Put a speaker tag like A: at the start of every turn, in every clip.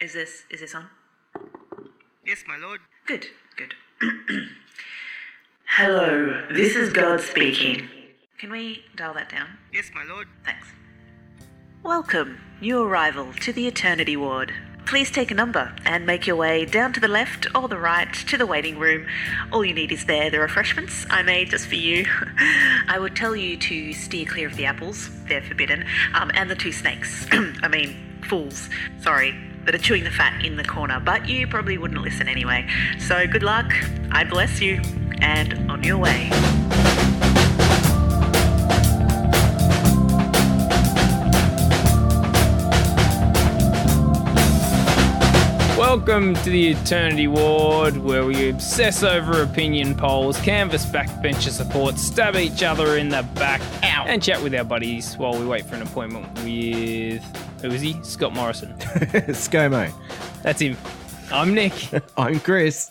A: Is this on?
B: Yes, my lord.
A: Good. Hello, this is God speaking. Can we dial that down?
B: Yes, my lord.
A: Thanks. Welcome, new arrival to the Eternity Ward. Please take a number and make your way down to the left or the right to the waiting room. All you need is the refreshments I made just for you. I would tell you to steer clear of the apples, they're forbidden, and the 2 snakes. Fools, sorry, that are chewing the fat in the corner, but you probably wouldn't listen anyway. So good luck, I bless you, and on your way.
C: Welcome to the Eternity Ward, where we obsess over opinion polls, canvas backbencher support, stab each other in the back, and chat with our buddies while we wait for an appointment with... Who is he? Scott Morrison.
D: ScoMo.
C: That's him. I'm Nick.
D: I'm Kris.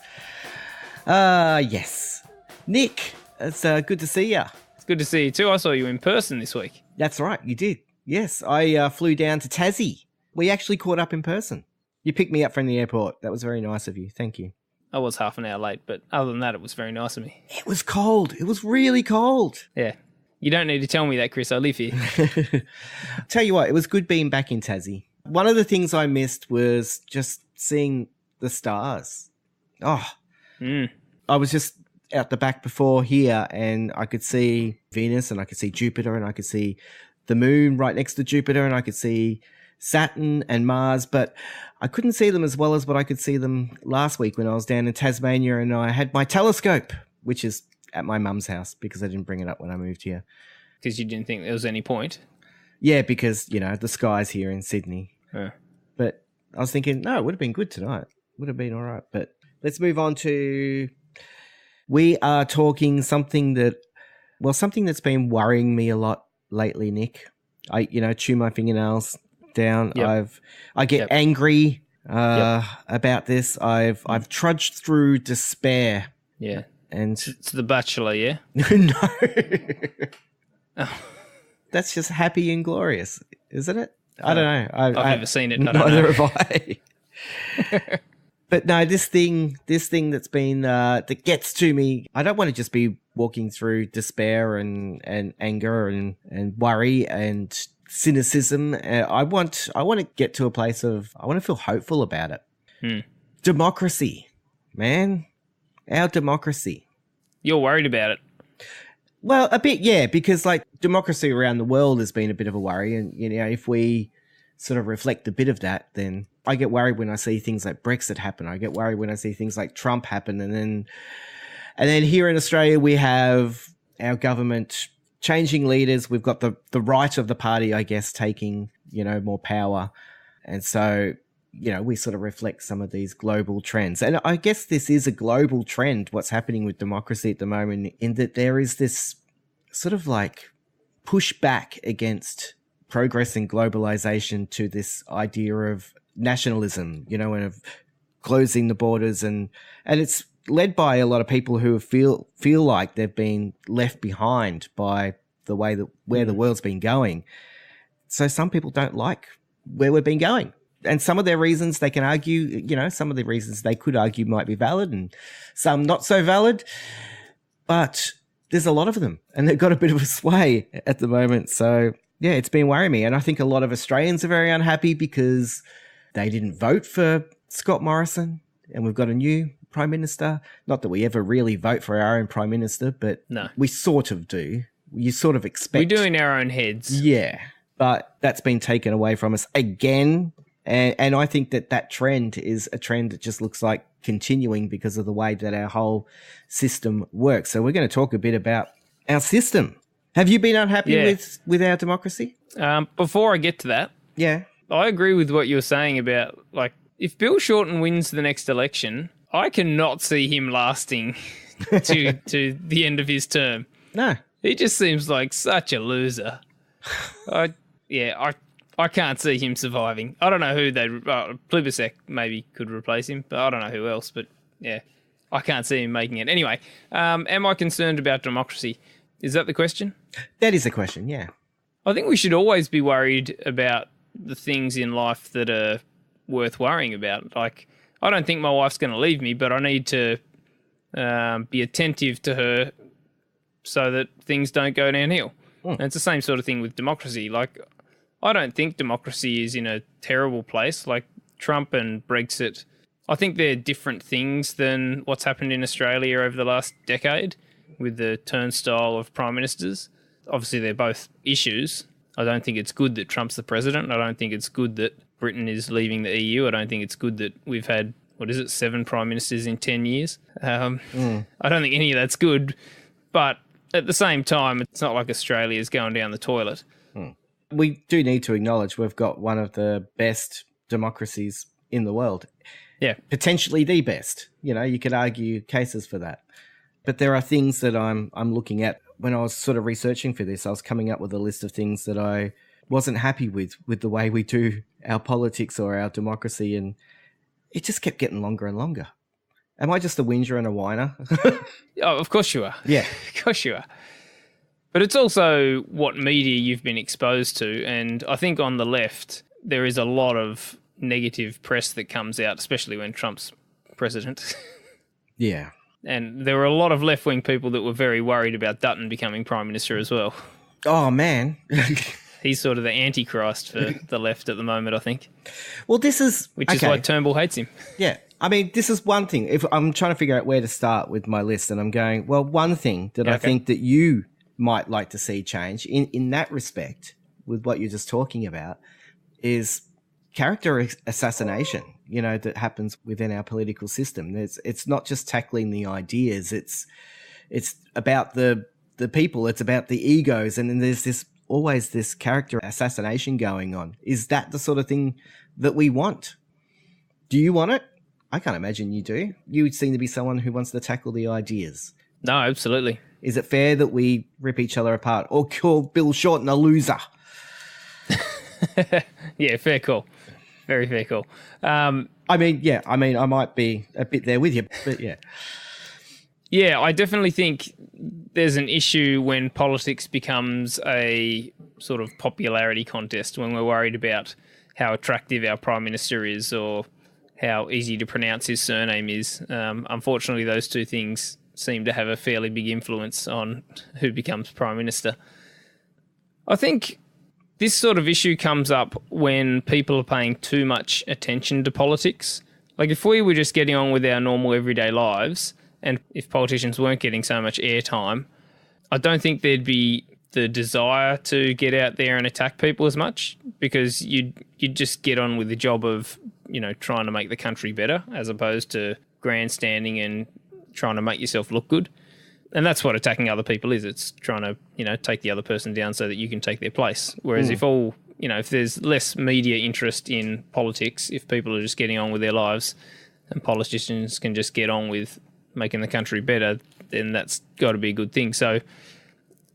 D: Yes. Nick, it's good to see you.
C: It's good to see you too. I saw you in person this week.
D: That's right, you did. Yes, I flew down to Tassie. We actually caught up in person. You picked me up from the airport. That was very nice of you. Thank you.
C: I was half an hour late, but other than that, it was very nice of me.
D: It was cold. It was really cold.
C: Yeah. You don't need to tell me that, Kris. I live here.
D: Tell you what, it was good being back in Tassie. One of the things I missed was just seeing the stars. I was just out the back before here and I could see Venus and I could see Jupiter and I could see the moon right next to Jupiter and I could see Saturn and Mars, but I couldn't see them as well as what I could see them last week when I was down in Tasmania and I had my telescope, which is at my mum's house because I didn't bring it up when I moved here.
C: Because you didn't think there was any point?
D: Yeah, because, the sky's here in Sydney.
C: Yeah.
D: But I was thinking, no, it would have been good tonight. Would have been all right. But let's move on to... We are talking something that's been worrying me a lot lately, Nick. I chew my fingernails down.
C: Yep.
D: I get angry about this. I've trudged through despair.
C: Yeah.
D: And
C: it's The Bachelor, yeah?
D: No.
C: Oh.
D: That's just happy and glorious, isn't it? I don't know.
C: I've never seen it.
D: Neither have I. But no, this thing that's been that gets to me. I don't want to just be walking through despair and anger and worry and cynicism. I want to get to a place of I want to feel hopeful about it. Democracy, man, our democracy.
C: You're worried about it?
D: Well, a bit, yeah, because democracy around the world has been a bit of a worry, and if we sort of reflect a bit of that, then I get worried when I see things like Brexit happen. I get worried when I see things like Trump happen, and then here in Australia we have our government changing leaders. We've got the right of the party, I guess, taking more power, and so we sort of reflect some of these global trends. And I guess this is a global trend, what's happening with democracy at the moment, in that there is this sort of pushback against progress and globalization to this idea of nationalism, and of closing the borders. And it's led by a lot of people who feel like they've been left behind by the way that where the world's been going. So some people don't like where we've been going. And some of their reasons they can argue, some of the reasons they could argue might be valid and some not so valid. But there's a lot of them and they've got a bit of a sway at the moment. So, yeah, it's been worrying me. And I think a lot of Australians are very unhappy because they didn't vote for Scott Morrison and we've got a new Prime Minister. Not that we ever really vote for our own Prime Minister, but
C: no,
D: we sort of do. You sort of expect.
C: We do in our own heads.
D: Yeah, but that's been taken away from us again. And I think that trend is a trend that just looks like continuing because of the way that our whole system works. So we're going to talk a bit about our system. Have you been unhappy with our democracy?
C: Before I get to that,
D: yeah,
C: I agree with what you were saying about, if Bill Shorten wins the next election, I cannot see him lasting to the end of his term.
D: No.
C: He just seems like such a loser. I can't see him surviving. I don't know who Plibersek maybe could replace him, but I don't know who else. But yeah, I can't see him making it. Anyway, am I concerned about democracy? Is that the question?
D: That is the question, yeah.
C: I think we should always be worried about the things in life that are worth worrying about. Like, I don't think my wife's going to leave me, but I need to be attentive to her so that things don't go downhill. And it's the same sort of thing with democracy. Like, I don't think democracy is in a terrible place. Like, Trump and Brexit, I think they're different things than what's happened in Australia over the last decade with the turnstile of prime ministers. Obviously, they're both issues. I don't think it's good that Trump's the president. I don't think it's good that Britain is leaving the EU. I don't think it's good that we've had, 7 prime ministers in 10 years. I don't think any of that's good. But at the same time, it's not like Australia's going down the toilet.
D: We do need to acknowledge we've got one of the best democracies in the world.
C: Yeah.
D: Potentially the best. You could argue cases for that. But there are things that I'm looking at. When I was sort of researching for this, I was coming up with a list of things that I wasn't happy with the way we do our politics or our democracy, and it just kept getting longer and longer. Am I just a whinger and a whiner?
C: Oh, of course you are.
D: Yeah.
C: Of course you are. But it's also what media you've been exposed to, and I think on the left there is a lot of negative press that comes out, especially when Trump's president.
D: Yeah.
C: And there were a lot of left-wing people that were very worried about Dutton becoming Prime Minister as well.
D: Oh, man.
C: He's sort of the antichrist for the left at the moment, I think.
D: Well, this is...
C: Which is why Turnbull hates him.
D: Yeah. I mean, this is one thing. If I'm trying to figure out where to start with my list, and I'm going, well, one thing that I think that you might like to see change in that respect with what you're just talking about is character assassination, that happens within our political system. It's not just tackling the ideas. It's about the people. It's about the egos. And then there's always this character assassination going on. Is that the sort of thing that we want? Do you want it? I can't imagine you do. You seem to be someone who wants to tackle the ideas.
C: No, absolutely.
D: Is it fair that we rip each other apart or call Bill Shorten a loser?
C: Yeah, fair call. Very fair call.
D: I might be a bit there with you, but yeah.
C: Yeah, I definitely think there's an issue when politics becomes a sort of popularity contest, when we're worried about how attractive our Prime Minister is or how easy to pronounce his surname is. Unfortunately, those two things seem to have a fairly big influence on who becomes Prime Minister. I think this sort of issue comes up when people are paying too much attention to politics. Like, if we were just getting on with our normal everyday lives, and if politicians weren't getting so much airtime, I don't think there'd be the desire to get out there and attack people as much, because you'd just get on with the job of, trying to make the country better, as opposed to grandstanding and trying to make yourself look good. And that's what attacking other people is. It's trying to, take the other person down so that you can take their place. Whereas if there's less media interest in politics, if people are just getting on with their lives and politicians can just get on with making the country better, then that's got to be a good thing. So,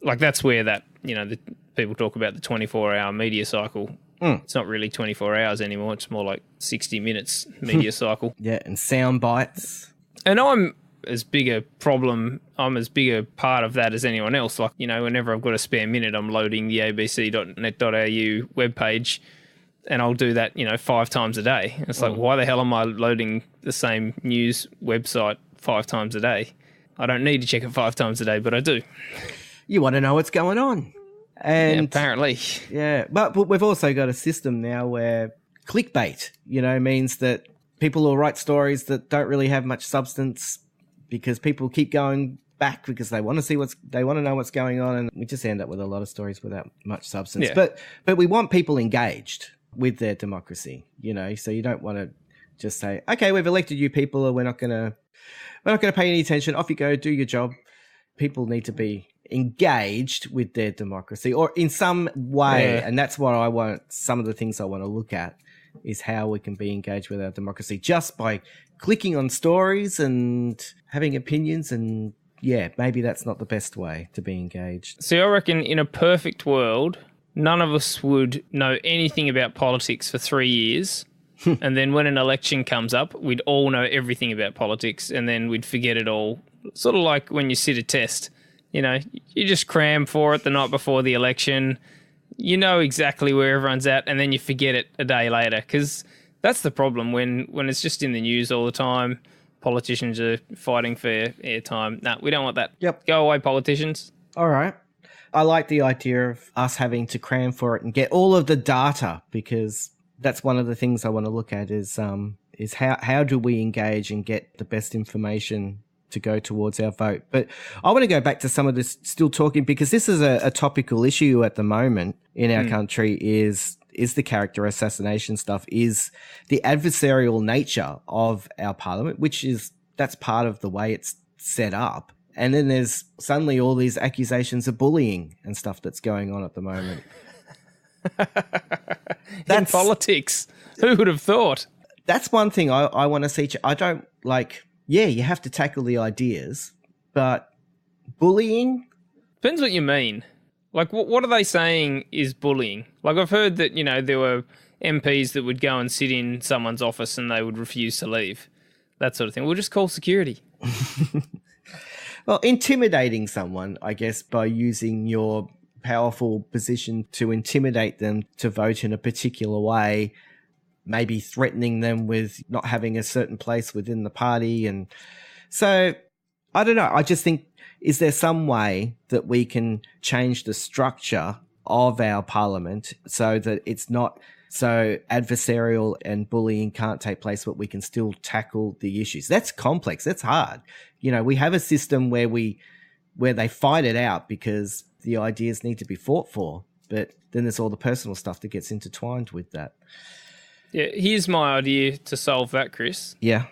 C: that's where that, the people talk about the 24-hour media cycle. It's not really 24 hours anymore. It's more like 60 minutes media cycle.
D: Yeah, and sound bites.
C: And I'm as big a part of that as anyone else. Whenever I've got a spare minute, I'm loading the abc.net.au webpage, and I'll do that, 5 times a day. It's like, why the hell am I loading the same news website 5 times a day? I don't need to check it 5 times a day, but I do.
D: You want to know what's going on. And
C: yeah, apparently.
D: Yeah, but we've also got a system now where clickbait, means that people will write stories that don't really have much substance because people keep going back because they want to know what's going on, and we just end up with a lot of stories without much substance.
C: Yeah.
D: But we want people engaged with their democracy, so you don't want to just say, okay, we've elected you people, or we're not going to pay any attention. Off you go, do your job. People need to be engaged with their democracy or in some way. Yeah. And that's what I want. Some of the things I want to look at is how we can be engaged with our democracy just by clicking on stories and having opinions. And yeah, maybe that's not the best way to be engaged.
C: So I reckon in a perfect world, none of us would know anything about politics for 3 years. And then when an election comes up, we'd all know everything about politics, and then we'd forget it all. Sort of like when you sit a test. You just cram for it the night before the election. You know exactly where everyone's at, and then you forget it a day later because That's the problem when it's just in the news all the time. Politicians are fighting for airtime. No, we don't want that.
D: Yep.
C: Go away, politicians.
D: All right. I like the idea of us having to cram for it and get all of the data, because that's one of the things I want to look at is how do we engage and get the best information to go towards our vote. But I want to go back to some of this still talking, because this is a topical issue at the moment in our country is the character assassination stuff, is the adversarial nature of our parliament, that's part of the way it's set up. And then there's suddenly all these accusations of bullying and stuff that's going on at the moment.
C: In politics. Who would have thought?
D: That's one thing I want to see. I don't like, you have to tackle the ideas, but bullying?
C: Depends what you mean. Like, what are they saying is bullying? Like, I've heard that, there were MPs that would go and sit in someone's office and they would refuse to leave. That sort of thing. We'll just call security.
D: Well, intimidating someone, I guess, by using your powerful position to intimidate them to vote in a particular way, maybe threatening them with not having a certain place within the party. And so, I don't know. I just think, is there some way that we can change the structure of our parliament so that it's not so adversarial and bullying can't take place, but we can still tackle the issues? That's complex. That's hard. We have a system where they fight it out because the ideas need to be fought for, but then there's all the personal stuff that gets intertwined with that.
C: Yeah, here's my idea to solve that, Kris.
D: Yeah.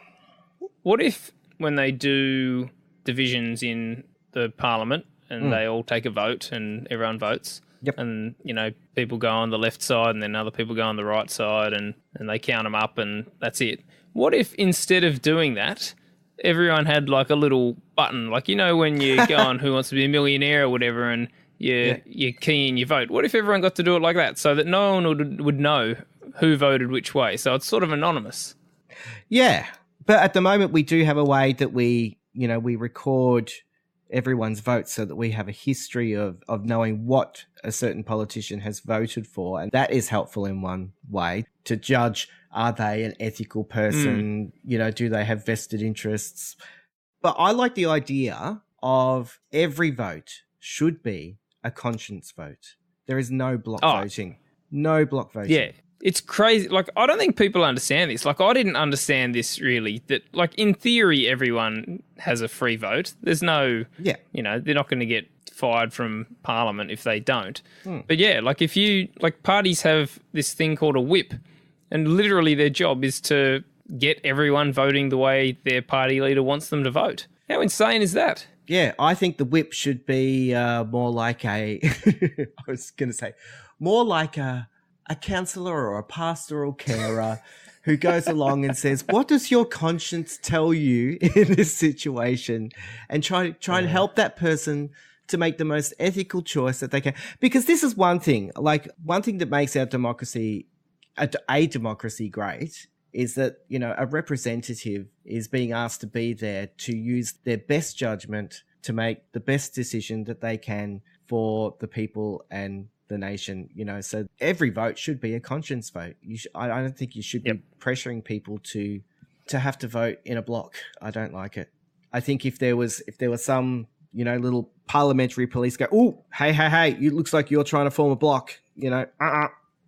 C: What if when they do divisions in the parliament and they all take a vote and everyone votes,
D: yep,
C: and, people go on the left side and then other people go on the right side and they count them up and that's it. What if instead of doing that, everyone had like a little button, like, when you go on Who Wants to Be a Millionaire or whatever and you key in your vote? What if everyone got to do it like that so that no one would know who voted which way? So it's sort of anonymous.
D: Yeah. But at the moment we do have a way that we record everyone's votes so that we have a history of knowing what a certain politician has voted for. And that is helpful in one way to judge, are they an ethical person? Do they have vested interests? But I like the idea of every vote should be a conscience vote. There is no block voting. No block voting.
C: Yeah. It's crazy. Like, I don't think people understand this. Like, I didn't understand this really, that, like, in theory, everyone has a free vote. There's no, they're not going to get fired from Parliament if they don't. But yeah, like, parties have this thing called a whip, and literally their job is to get everyone voting the way their party leader wants them to vote. How insane is that?
D: Yeah, I think the whip should be more like a counsellor or a pastoral carer who goes along and says, what does your conscience tell you in this situation? And try and help that person to make the most ethical choice that they can. Because this is one thing that makes our democracy, a democracy great, is that, a representative is being asked to be there to use their best judgment to make the best decision that they can for the people and the nation, so every vote should be a conscience vote. I don't think you should be pressuring people to have to vote in a block. I don't like it. I think if there was some, little parliamentary police go, oh, hey, it looks like you're trying to form a block,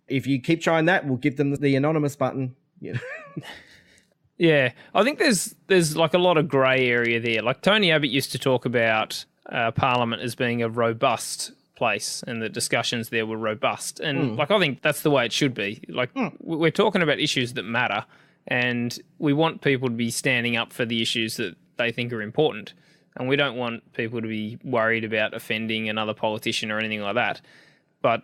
D: if you keep trying that, we'll give them the anonymous button,
C: Yeah, I think there's like a lot of grey area there. Like Tony Abbott used to talk about Parliament as being a robust place and the discussions there were robust. And I think that's the way it should be. Like we're talking about issues that matter and we want people to be standing up for the issues that they think are important. And we don't want people to be worried about offending another politician or anything like that. But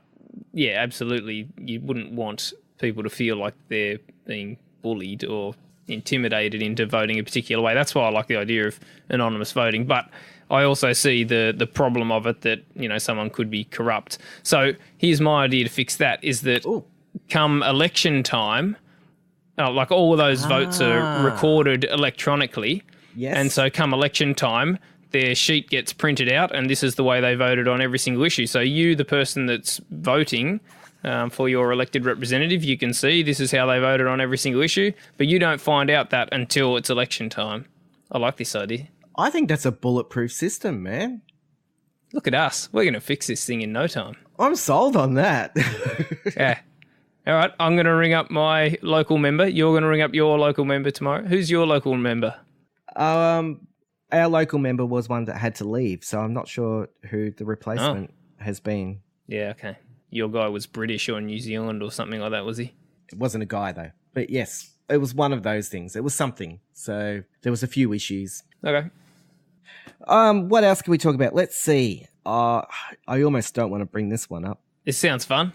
C: yeah, absolutely, you wouldn't want people to feel like they're being bullied or intimidated into voting a particular way. That's why I like the idea of anonymous voting. But I also see the problem of it that, someone could be corrupt. So here's my idea to fix that, is that come election time, like all of those votes are recorded electronically.
D: Yes.
C: And so come election time, their sheet gets printed out and this is the way they voted on every single issue. So you, the person that's voting, for your elected representative. You can see this is how they voted on every single issue, but you don't find out that until it's election time. I like this idea.
D: I think that's a bulletproof system, man.
C: Look at us. We're going to fix this thing in no time.
D: I'm sold on that.
C: Yeah. All right, I'm going to ring up my local member. You're going to ring up your local member tomorrow. Who's your local member?
D: Our local member was one that had to leave, so I'm not sure who the replacement has been.
C: Yeah, okay. Your guy was British or New Zealand or something like that, was he?
D: It wasn't a guy, though. But yes, it was one of those things. It was something. So there was a few issues.
C: Okay.
D: What else can we talk about? Let's see. I almost don't want to bring this one up.
C: This sounds fun.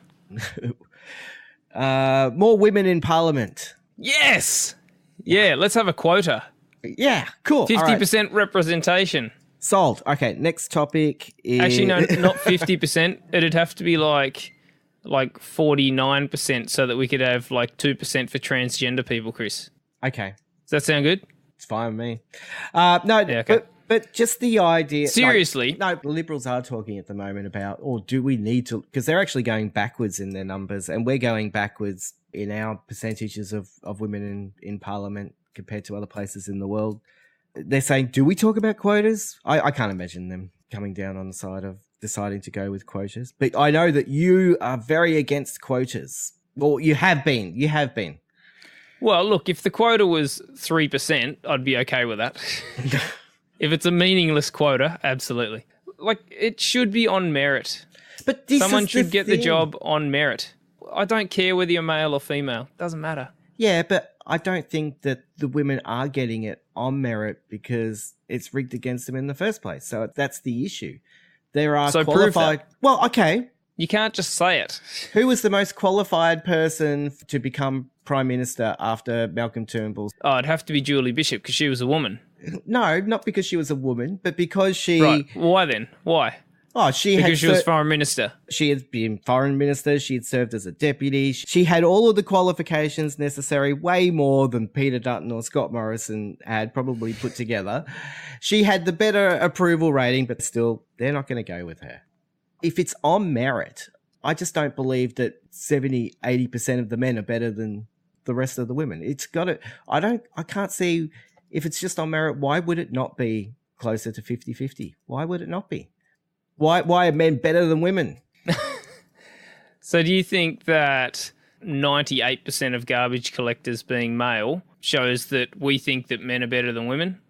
D: More women in Parliament.
C: Yes! Yeah, let's have a quota.
D: Yeah, cool.
C: 50% representation.
D: Sold. Okay, next topic is...
C: Actually, no, not 50%. It'd have to be like 49% so that we could have like 2% for transgender people, Kris.
D: Okay.
C: Does that sound good?
D: It's fine with me. No, yeah, okay. But just the idea...
C: Seriously?
D: No, the Liberals are talking at the moment about, or do we need to... Because they're actually going backwards in their numbers, and we're going backwards in our percentages of women in Parliament compared to other places in the world. They're saying, do we talk about quotas? I can't imagine them coming down on the side of deciding to go with quotas. But I know that you are very against quotas. Well, you have been. You have been.
C: Well, look, if the quota was 3%, I'd be okay with that. If it's a meaningless quota, absolutely. Like, it should be on merit.
D: But
C: someone should get the job on merit. I don't care whether you're male or female. Doesn't matter.
D: Yeah, but I don't think that the women are getting it on merit because it's rigged against them in the first place. So that's the issue. There are qualified... Well, okay.
C: You can't just say it.
D: Who was the most qualified person to become Prime Minister after Malcolm Turnbull?
C: Oh, it'd have to be Julie Bishop because she was a woman.
D: No, not because she was a woman, but because she...
C: Right. Why then? Why?
D: Oh,
C: she was Foreign Minister.
D: She had been Foreign Minister. She had served as a deputy. She had all of the qualifications necessary, way more than Peter Dutton or Scott Morrison had probably put together. She had the better approval rating, but still, they're not going to go with her. If it's on merit, I just don't believe that 70, 80% of the men are better than the rest of the women. It's got to... I can't see... If it's just on merit, why would it not be closer to 50-50? Why would it not be? Why are men better than women?
C: So do you think that 98% of garbage collectors being male shows that we think that men are better than women?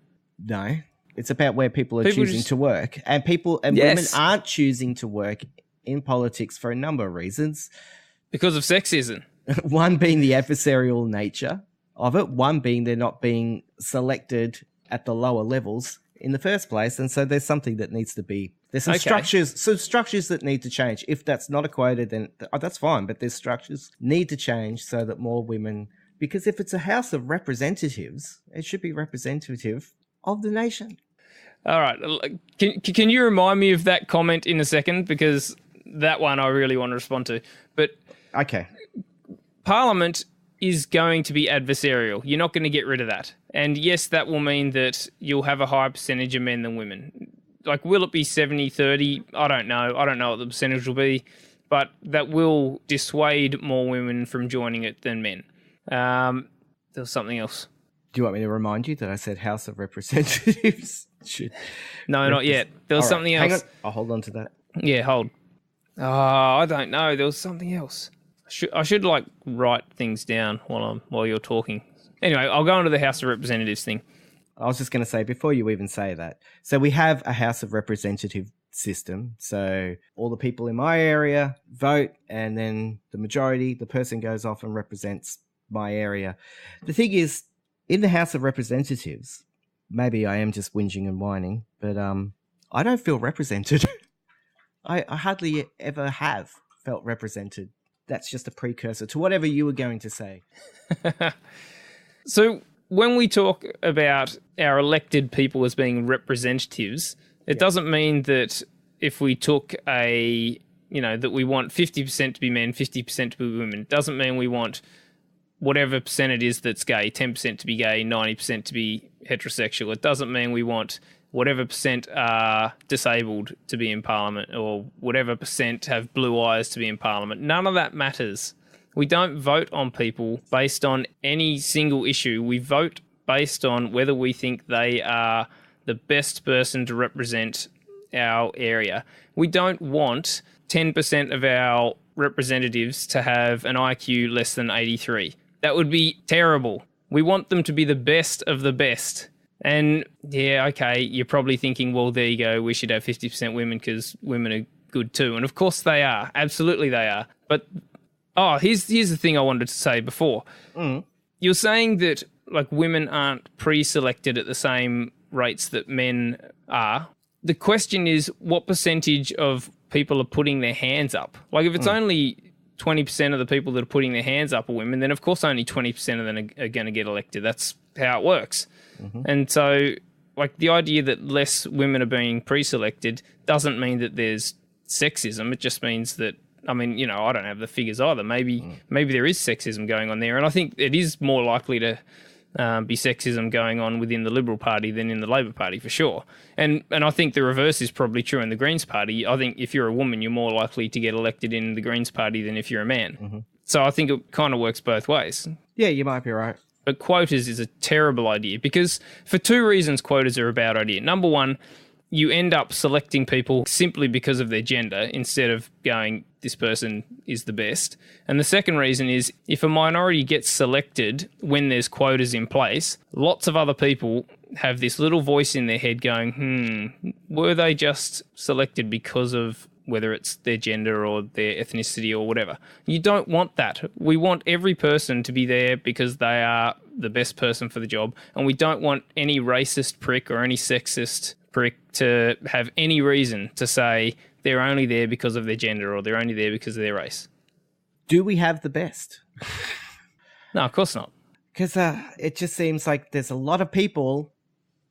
D: No. It's about where people are choosing to work. And women aren't choosing to work in politics for a number of reasons.
C: Because of sexism.
D: One being the adversarial nature of it. One being they're not being selected at the lower levels in the first place. And so there's something that needs to be... There's some structures that need to change. If that's not a quota, then that's fine. But there's structures need to change so that more women... Because if it's a House of Representatives, it should be representative of the nation.
C: All right. Can you remind me of that comment in a second? Because that one I really want to respond to. But
D: okay,
C: Parliament is going to be adversarial. You're not going to get rid of that. And yes, that will mean that you'll have a higher percentage of men than women. Like, will it be 70-30? I don't know. I don't know what the percentage will be. But that will dissuade more women from joining it than men. There was something else.
D: Do you want me to remind you that I said House of Representatives?
C: No, not yet. There was something else.
D: Hang on. I'll hold on to that.
C: Yeah, hold. Oh, I don't know. There was something else. I should like write things down while you're talking. Anyway, I'll go into the House of Representatives thing.
D: I was just going to say, before you even say that, so we have a House of Representative system. So all the people in my area vote, and then the majority, the person goes off and represents my area. The thing is, in the House of Representatives, maybe I am just whinging and whining, but I don't feel represented. I hardly ever have felt represented. That's just a precursor to whatever you were going to say.
C: So when we talk about our elected people as being representatives, it doesn't mean that if we took that we want 50% to be men, 50% to be women. It doesn't mean we want whatever percent it is that's gay, 10% to be gay, 90% to be heterosexual. It doesn't mean we want whatever percent are disabled to be in Parliament, or whatever percent have blue eyes to be in Parliament. None of that matters. We don't vote on people based on any single issue. We vote based on whether we think they are the best person to represent our area. We don't want 10% of our representatives to have an IQ less than 83. That would be terrible. We want them to be the best of the best. And yeah, okay, you're probably thinking, well, there you go, we should have 50% women because women are good too. And of course they are. Absolutely they are. But, here's the thing I wanted to say before. You're saying that like women aren't pre-selected at the same rates that men are. The question is, what percentage of people are putting their hands up? Like if it's only 20% of the people that are putting their hands up are women, then of course only 20% of them are going to get elected. That's how it works. And so like the idea that less women are being pre-selected doesn't mean that there's sexism. It just means that, I mean, you know, I don't have the figures either. Maybe there is sexism going on there. And I think it is more likely to be sexism going on within the Liberal Party than in the Labor Party for sure. And I think the reverse is probably true in the Greens Party. I think if you're a woman, you're more likely to get elected in the Greens Party than if you're a man. So I think it kind of works both ways.
D: Yeah, you might be right.
C: But quotas is a terrible idea because for two reasons quotas are a bad idea. Number one, you end up selecting people simply because of their gender instead of going, this person is the best. And the second reason is if a minority gets selected when there's quotas in place, lots of other people have this little voice in their head going, were they just selected because of whether it's their gender or their ethnicity or whatever? You don't want that. We want every person to be there because they are the best person for the job. And we don't want any racist prick or any sexist prick to have any reason to say they're only there because of their gender or they're only there because of their race.
D: Do we have the best?
C: No, of course not.
D: Because it just seems like there's a lot of people,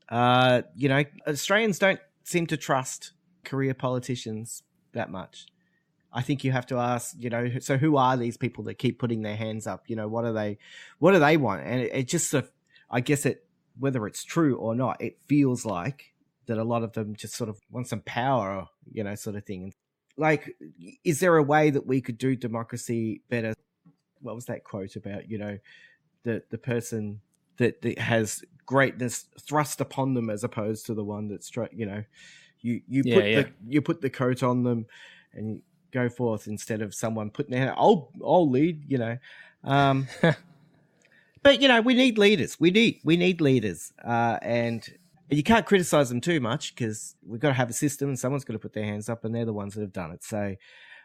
D: Australians don't seem to trust career politicians that much. I think you have to ask, so who are these people that keep putting their hands up? What do they want? And it just, I guess whether it's true or not, it feels like that a lot of them just sort of want some power, sort of thing. Like, is there a way that we could do democracy better? What was that quote about, the person that has greatness thrust upon them as opposed to the one that's, you put the coat on them and go forth instead of someone putting their hand, I'll lead, But, we need leaders. We need leaders. And you can't criticize them too much because we've got to have a system and someone's got to put their hands up and they're the ones that have done it. So,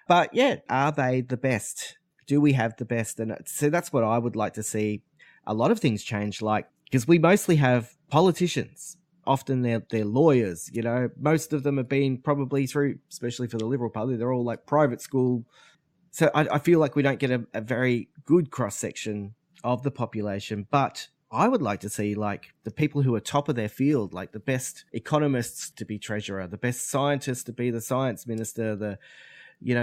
D: but yeah, are they the best? Do we have the best? And so that's what I would like to see a lot of things change, like, because we mostly have politicians. Often they're lawyers, most of them have been probably through, especially for the Liberal Party, they're all like private school. So I feel like we don't get a very good cross-section of the population, but I would like to see like the people who are top of their field, like the best economists to be treasurer, the best scientists to be the science minister,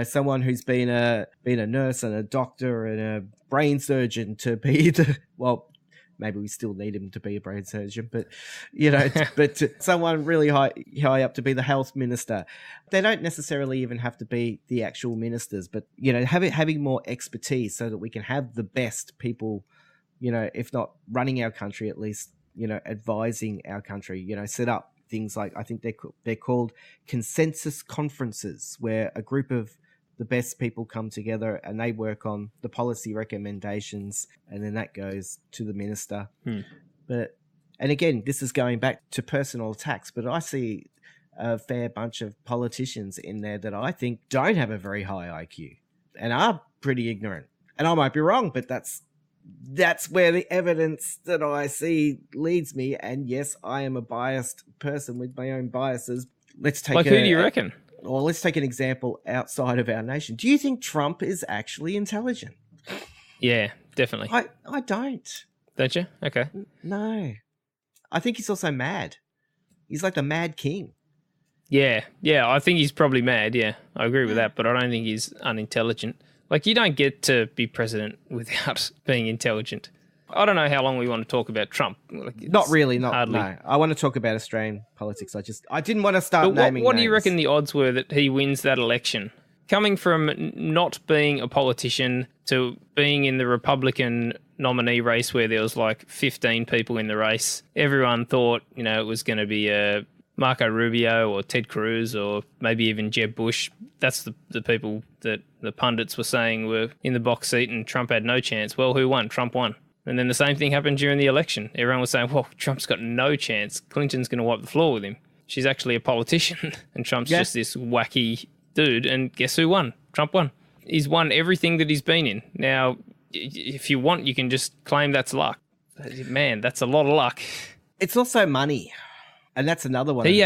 D: someone who's been a nurse and a doctor and a brain surgeon to be maybe we still need him to be a brain surgeon, but but someone really high up to be the health minister. They don't necessarily even have to be the actual ministers, but having more expertise so that we can have the best people, if not running our country, at least advising our country. Set up things like, I think they're called consensus conferences, where a group of the best people come together and they work on the policy recommendations, and then that goes to the minister. And again, this is going back to personal attacks, but I see a fair bunch of politicians in there that I think don't have a very high IQ and are pretty ignorant. And I might be wrong, but that's where the evidence that I see leads me. And yes, I am a biased person with my own biases. Let's take
C: who do you reckon?
D: Or let's take an example outside of our nation. Do you think Trump is actually intelligent?
C: Yeah, definitely.
D: I don't.
C: Don't you? Okay.
D: No. I think he's also mad. He's like the mad king.
C: Yeah, I think he's probably mad, yeah. I agree with that, but I don't think he's unintelligent. Like, you don't get to be president without being intelligent. I don't know how long we want to talk about Trump.
D: Not really,
C: hardly.
D: no. I want to talk about Australian politics. I didn't want to start
C: But
D: naming
C: what do you
D: names.
C: reckon the odds were that he wins that election? Coming from not being a politician to being in the Republican nominee race where there was like 15 people in the race, everyone thought, it was going to be Marco Rubio or Ted Cruz or maybe even Jeb Bush. That's the people that the pundits were saying were in the box seat and Trump had no chance. Well, who won? Trump won. And then the same thing happened during the election. Everyone was saying, well, Trump's got no chance. Clinton's going to wipe the floor with him. She's actually a politician and Trump's just this wacky dude. And guess who won? Trump won. He's won everything that he's been in. Now, if you want, you can just claim that's luck. Man, that's a lot of luck.
D: It's also money. And that's another one.
C: He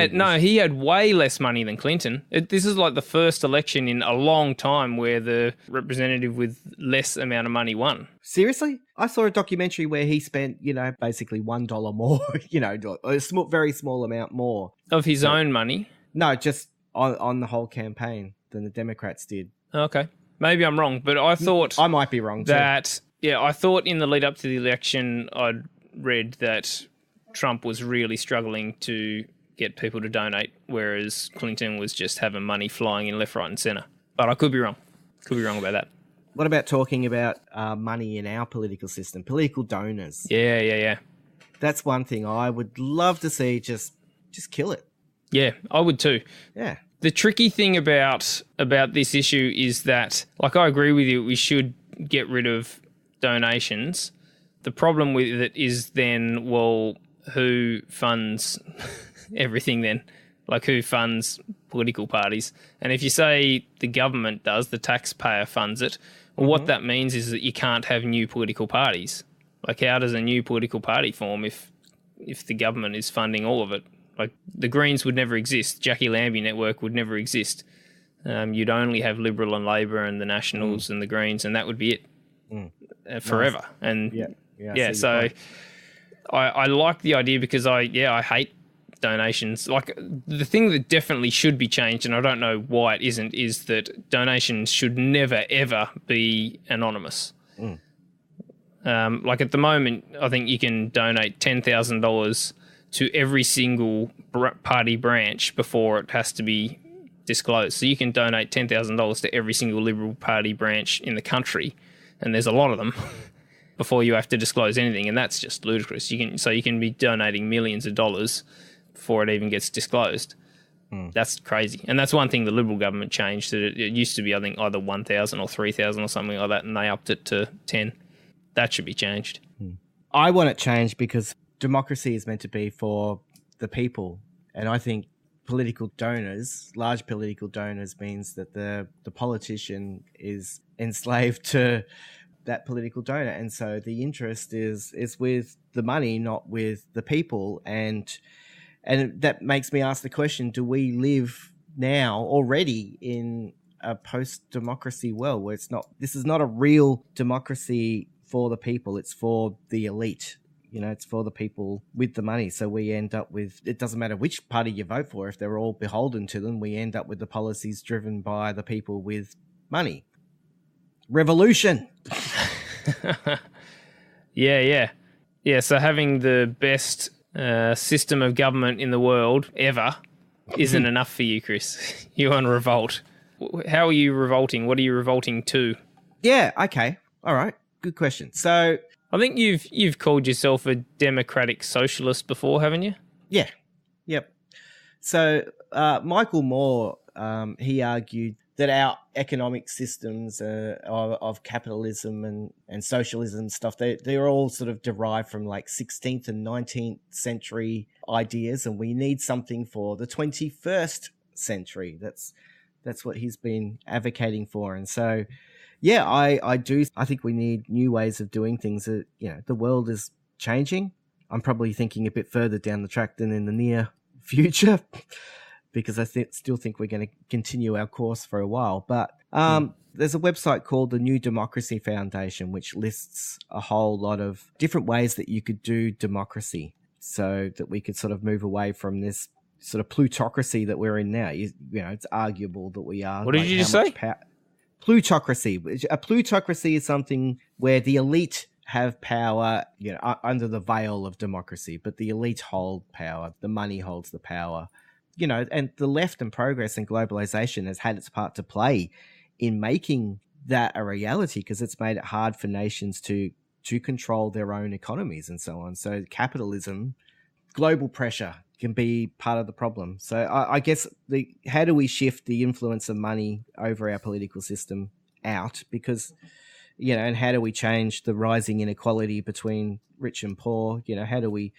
C: had way less money than Clinton. This is like the first election in a long time where the representative with less amount of money won.
D: Seriously? I saw a documentary where he spent, basically $1 more, a very small amount more.
C: Of his own money?
D: No, just on the whole campaign than the Democrats did.
C: Okay. Maybe I'm wrong, but I thought...
D: I might be wrong too.
C: I thought in the lead up to the election, I'd read that Trump was really struggling to get people to donate, whereas Clinton was just having money flying in left, right and centre. But I could be wrong. Could be wrong about that.
D: What about talking about money in our political system, political donors?
C: Yeah.
D: That's one thing I would love to see just kill it.
C: Yeah, I would too.
D: Yeah.
C: The tricky thing about this issue is that, like, I agree with you, we should get rid of donations. The problem with it is then, well, who funds everything then? Like, who funds political parties? And if you say the government does, the taxpayer funds it, well, what that means is that you can't have new political parties. Like, how does a new political party form if the government is funding all of it? Like, the Greens would never exist. Jackie Lambie Network would never exist. You'd only have Liberal and Labor and the Nationals and the Greens, and that would be it forever. Nice. And so I like the idea because I hate donations. Like, the thing that definitely should be changed, and I don't know why it isn't, is that donations should never, ever be anonymous. Like, at the moment, I think you can donate $10,000 to every single party branch before it has to be disclosed. So you can donate $10,000 to every single Liberal Party branch in the country, and there's a lot of them, before you have to disclose anything, and that's just ludicrous. You can be donating millions of dollars before it even gets disclosed. That's crazy. And that's one thing the Liberal government changed. It used to be, I think, either 1,000 or 3,000 or something like that, and they upped it to 10. That should be changed.
D: I want it changed because democracy is meant to be for the people, and I think political donors, large political donors, means that the politician is enslaved to that political donor, and so the interest is with the money, not with the people, and that makes me ask the question: do we live now already in a post-democracy world where this is not a real democracy for the people, it's for the elite? It's for the people with the money. So we end up with, it doesn't matter which party you vote for, if they're all beholden to them, we end up with the policies driven by the people with money. Revolution.
C: Yeah. So having the best system of government in the world ever isn't enough for you, Kris. You on revolt. How are you revolting? What are you revolting to? Yeah.
D: Okay. All right. Good question. So
C: I think you've called yourself a democratic socialist before, haven't you?
D: Yeah. Yep. So Michael Moore, he argued that our economic systems of capitalism and socialism stuff, they're all sort of derived from like 16th and 19th century ideas, and we need something for the 21st century. That's what he's been advocating for. And so, yeah, I think we need new ways of doing things. The world is changing. I'm probably thinking a bit further down the track than in the near future, because I still think we're going to continue our course for a while. But there's a website called the New Democracy Foundation, which lists a whole lot of different ways that you could do democracy, so that we could sort of move away from this sort of plutocracy that we're in now. It's arguable that we are.
C: What did you just say?
D: Plutocracy. A plutocracy is something where the elite have power, under the veil of democracy, but the elite hold power, the money holds the power, and the left and progress and globalization has had its part to play in making that a reality, because it's made it hard for nations to control their own economies and so on. So capitalism, global pressure can be part of the problem. So I guess how do we shift the influence of money over our political system out? Because, and how do we change the rising inequality between rich and poor? How do we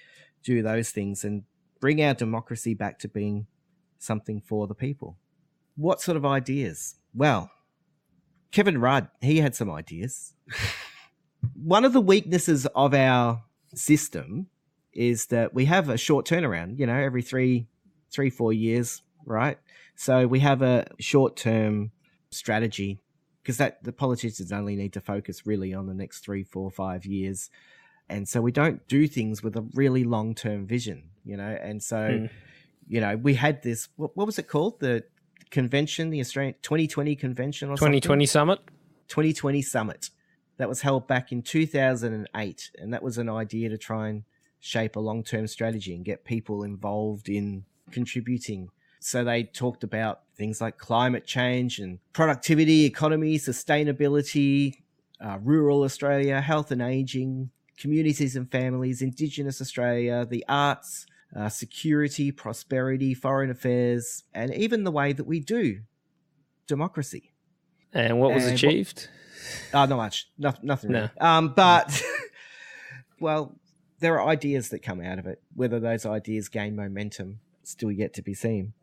D: do those things and bring our democracy back to being something for the people? What sort of ideas? Well, Kevin Rudd, he had some ideas. One of the weaknesses of our system is that we have a short turnaround, every 3-4 years, right? So we have a short-term strategy, because the politicians only need to focus really on the next 3, 4, 5 years. And so we don't do things with a really long-term vision, and so, we had this, what was it called? The convention, the Australian 2020 convention or
C: 2020 summit?
D: 2020 summit. That was held back in 2008. And that was an idea to try and shape a long-term strategy and get people involved in contributing. So they talked about things like climate change and productivity, economy, sustainability, rural Australia, health and ageing, communities and families, Indigenous Australia, the arts, security, prosperity, foreign affairs, and even the way that we do democracy.
C: And what was achieved?
D: Not much. Nothing.
C: No.
D: Really. But, well, there are ideas that come out of it. Whether those ideas gain momentum, still yet to be seen.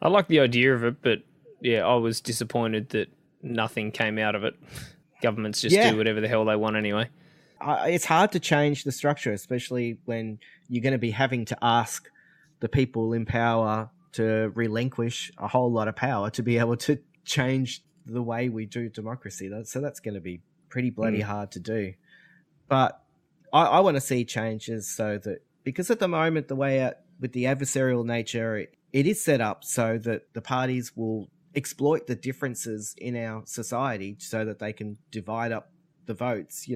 C: I like the idea of it, but yeah, I was disappointed that nothing came out of it. Governments just do whatever the hell they want anyway.
D: It's hard to change the structure, especially when you're going to be having to ask the people in power to relinquish a whole lot of power to be able to change the way we do democracy. So that's going to be pretty bloody hard to do. But I want to see changes so that, because at the moment, the way out with the adversarial nature, it is set up so that the parties will exploit the differences in our society so that they can divide up the votes,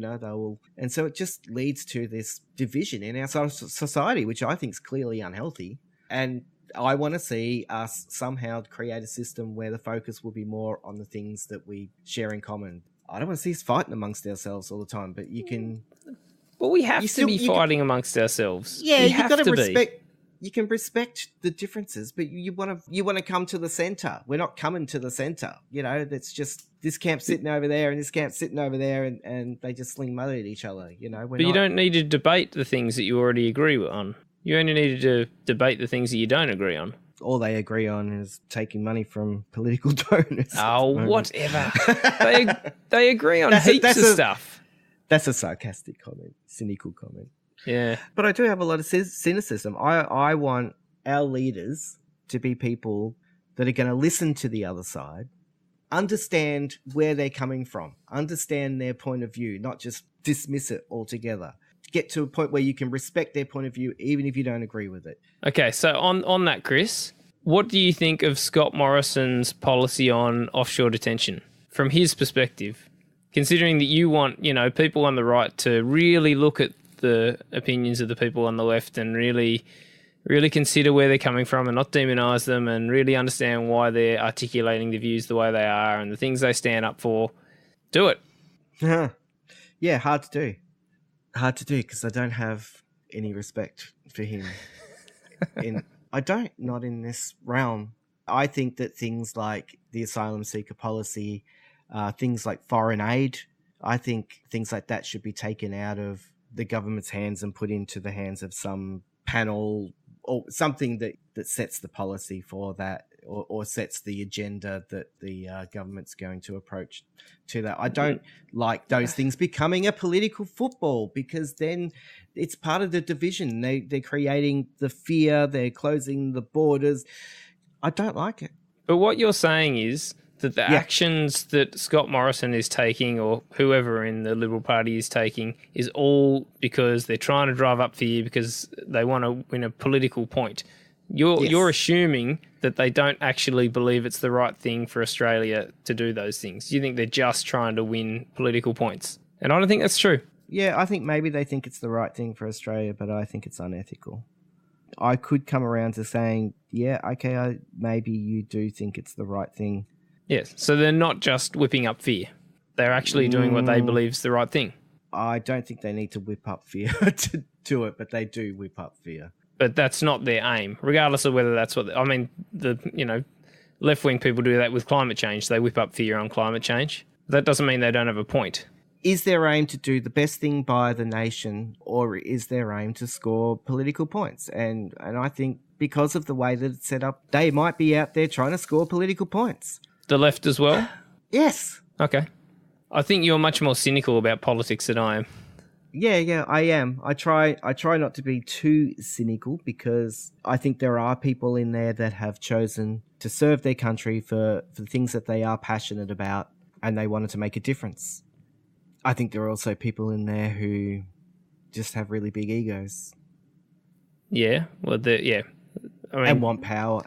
D: and so it just leads to this division in our society, which I think is clearly unhealthy. And I want to see us somehow create a system where the focus will be more on the things that we share in common. I don't want to see us fighting amongst ourselves all the time, but you can.
C: Well, we have to be fighting amongst ourselves.
D: Yeah,
C: you've got to
D: respect. You can respect the differences, but you want to come to the center. We're not coming to the center. That's just this camp sitting over there and this camp sitting over there, and they just sling mud at each other.
C: But you don't need to debate the things that you already agree on. You only need to debate the things that you don't agree on.
D: All they agree on is taking money from political donors.
C: Oh, whatever. they agree on heaps of stuff.
D: That's a sarcastic comment, cynical comment.
C: Yeah.
D: But I do have a lot of cynicism. I want our leaders to be people that are going to listen to the other side, understand where they're coming from, understand their point of view, not just dismiss it altogether. Get to a point where you can respect their point of view even if you don't agree with it. Okay,
C: so on that, Kris, what do you think of Scott Morrison's policy on offshore detention from his perspective? Considering that you want, people on the right to really look at the opinions of the people on the left and really consider where they're coming from and not demonise them and really understand why they're articulating the views the way they are and the things they stand up for. Do it.
D: Yeah, hard to do. Hard to do because I don't have any respect for him. Not in this realm. I think that things like the asylum seeker policy, things like foreign aid, I think things like that should be taken out of the government's hands and put into the hands of some panel or something that sets the policy for that or sets the agenda that the government's going to approach to that. I don't like those things becoming a political football because then it's part of the division. They're creating the fear. They're closing the borders. I don't like it.
C: But what you're saying is that the actions that Scott Morrison is taking or whoever in the Liberal Party is taking is all because they're trying to drive up fear because they want to win a political point. You're assuming that they don't actually believe it's the right thing for Australia to do those things. You think they're just trying to win political points. And I don't think that's true.
D: Yeah, I think maybe they think it's the right thing for Australia, but I think it's unethical. I could come around to saying, yeah, okay, maybe you do think it's the right thing.
C: Yes, so they're not just whipping up fear. They're actually doing what they believe is the right thing.
D: I don't think they need to whip up fear to do it, but they do whip up fear.
C: But that's not their aim, regardless of whether that's what... left-wing people do that with climate change. They whip up fear on climate change. That doesn't mean they don't have a point.
D: Is their aim to do the best thing by the nation, or is their aim to score political points? And I think because of the way that it's set up, they might be out there trying to score political points.
C: The left as well?
D: Yes.
C: Okay. I think you're much more cynical about politics than I am.
D: Yeah, I am. I try not to be too cynical because I think there are people in there that have chosen to serve their country for the things that they are passionate about and they wanted to make a difference. I think there are also people in there who just have really big egos.
C: Yeah, well,
D: and want power.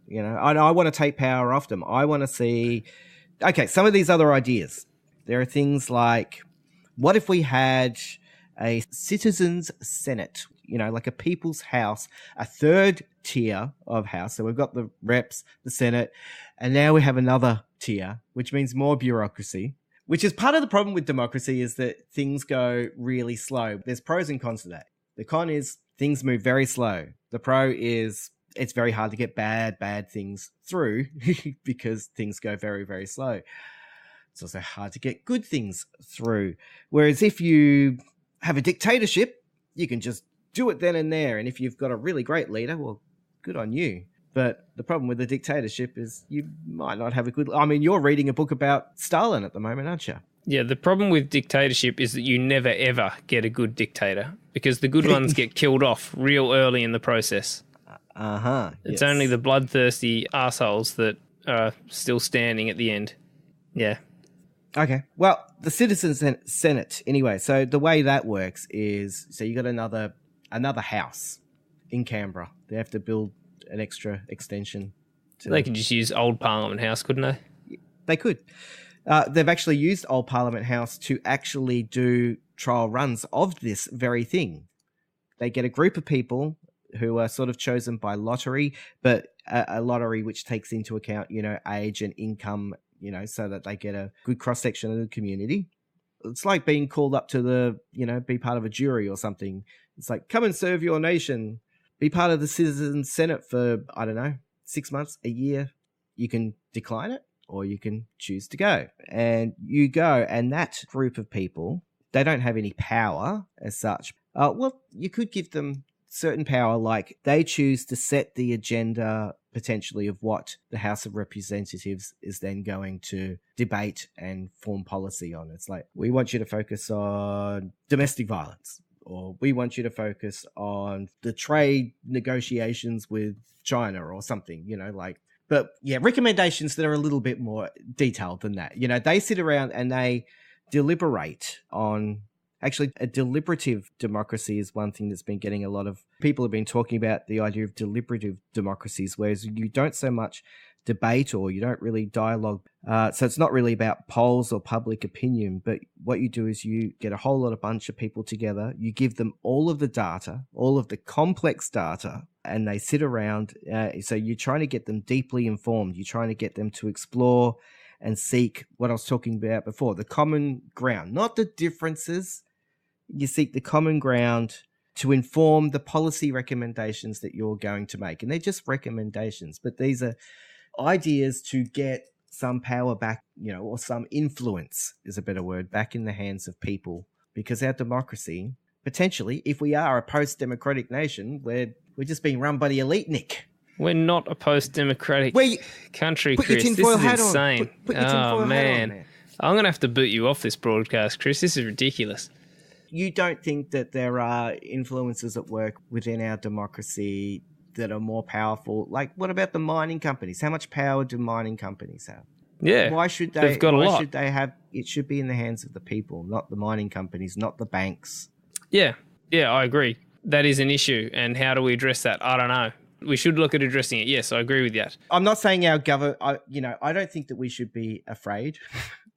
D: You know, I want to take power off them. I want to see... Okay, some of these other ideas. There are things like, what if we had a citizens' senate, like a people's house, a third tier of house. So we've got the reps, the senate, and now we have another tier, which means more bureaucracy, which is part of the problem with democracy is that things go really slow. There's pros and cons to that. The con is things move very slow. The pro is it's very hard to get bad things through because things go very, very slow. It's also hard to get good things through. Whereas if you have a dictatorship, you can just do it then and there. And if you've got a really great leader, well, good on you. But the problem with a dictatorship is you might not have a good... I mean, you're reading a book about Stalin at the moment, aren't you?
C: Yeah, the problem with dictatorship is that you never, ever get a good dictator because the good ones get killed off real early in the process. It's only the bloodthirsty assholes that are still standing at the end. Yeah.
D: Okay. Well, the Citizens Senate, anyway. So the way that works is, so you got another house in Canberra. They have to build an extra extension.
C: They could just use Old Parliament House, couldn't they?
D: They could. They've actually used Old Parliament House to actually do trial runs of this very thing. They get a group of people who are sort of chosen by lottery, but a lottery which takes into account, age and income, so that they get a good cross-section of the community. It's like being called up to be part of a jury or something. It's like, come and serve your nation. Be part of the Citizens Senate for, 6 months, a year. You can decline it or you can choose to go. And you go, and that group of people, they don't have any power as such. Well, you could give them certain power, like they choose to set the agenda potentially of what the House of Representatives is then going to debate and form policy on. It's like, we want you to focus on domestic violence, or we want you to focus on the trade negotiations with China or something, but yeah, recommendations that are a little bit more detailed than that. They sit around and they deliberate on... Actually, a deliberative democracy is one thing that's been getting a lot of... People have been talking about the idea of deliberative democracies, whereas you don't so much debate or you don't really dialogue. So it's not really about polls or public opinion, but what you do is you get a whole lot of bunch of people together, you give them all of the data, all of the complex data, and they sit around. So you're trying to get them deeply informed. You're trying to get them to explore and seek what I was talking about before, the common ground, not the differences. You seek the common ground to inform the policy recommendations that you're going to make. And they're just recommendations, but these are ideas to get some power back, or some influence is a better word, back in the hands of people. Because our democracy, potentially, if we are a post-democratic nation, we're just being run by the elite, Nick.
C: We're not a post-democratic country, Kris. This is insane.
D: Put your tinfoil hat on, man.
C: I'm going to have to boot you off this broadcast, Kris. This is ridiculous.
D: You don't think that there are influences at work within our democracy that are more powerful? Like, what about the mining companies? How much power do mining companies have?
C: Yeah.
D: Why should they?
C: They've got a lot.
D: Why should they have? It should be in the hands of the people, not the mining companies, not the banks.
C: Yeah, I agree. That is an issue. And how do we address that? I don't know. We should look at addressing it. Yes, I agree with that.
D: I'm not saying our government, I don't think that we should be afraid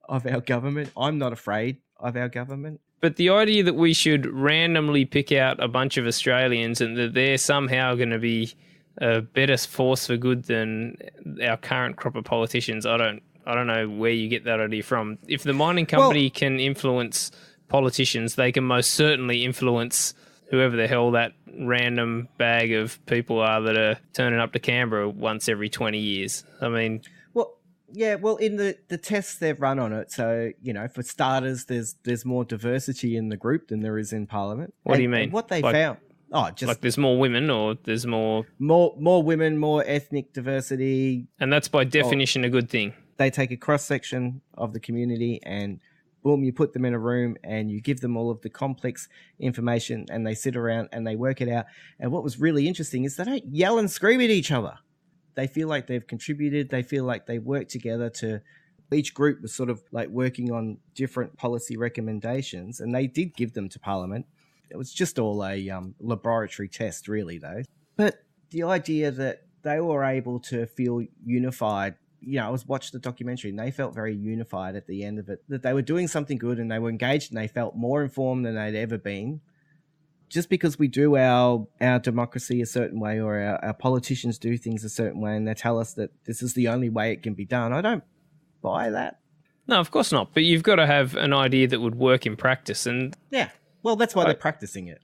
D: of our government. I'm not afraid of our government.
C: But the idea that we should randomly pick out a bunch of Australians and that they're somehow going to be a better force for good than our current crop of politicians, I don't know where you get that idea from. If the mining company can influence politicians, they can most certainly influence whoever the hell that random bag of people are that are turning up to Canberra once every 20 years. I mean...
D: Well, in the tests they've run on it, so, for starters, there's more diversity in the group than there is in Parliament.
C: What do you mean?
D: What they found... Oh, just...
C: Like there's more women or there's more...
D: More women, more ethnic diversity.
C: And that's by definition a good thing.
D: They take a cross-section of the community and... boom, you put them in a room and you give them all of the complex information and they sit around and they work it out. And what was really interesting is they don't yell and scream at each other. They feel like they've contributed. They feel like they work together to... Each group was sort of like working on different policy recommendations, and they did give them to Parliament. It was just all a laboratory test, really, though. But the idea that they were able to feel unified... I was watching the documentary and they felt very unified at the end of it, that they were doing something good and they were engaged and they felt more informed than they'd ever been. Just because we do our democracy a certain way or our politicians do things a certain way and they tell us that this is the only way it can be done, I don't buy that.
C: No, of course not. But you've got to have an idea that would work in practice. And
D: yeah, well, that's why they're practicing it.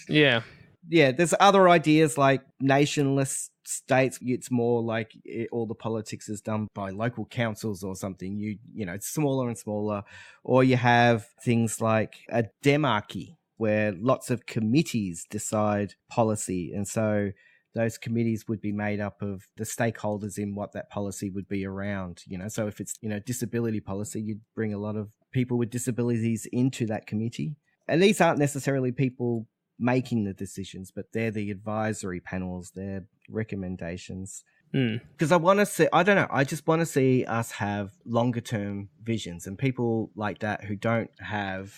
C: Yeah.
D: Yeah, there's other ideas like nationless states. It's more like all the politics is done by local councils or something. It's smaller and smaller. Or you have things like a demarchy where lots of committees decide policy. And so those committees would be made up of the stakeholders in what that policy would be around. So if it's, disability policy, you'd bring a lot of people with disabilities into that committee. And these aren't necessarily people making the decisions, but they're the advisory panels, they're recommendations. Because I just want to see us have longer term visions, and people like that who don't have,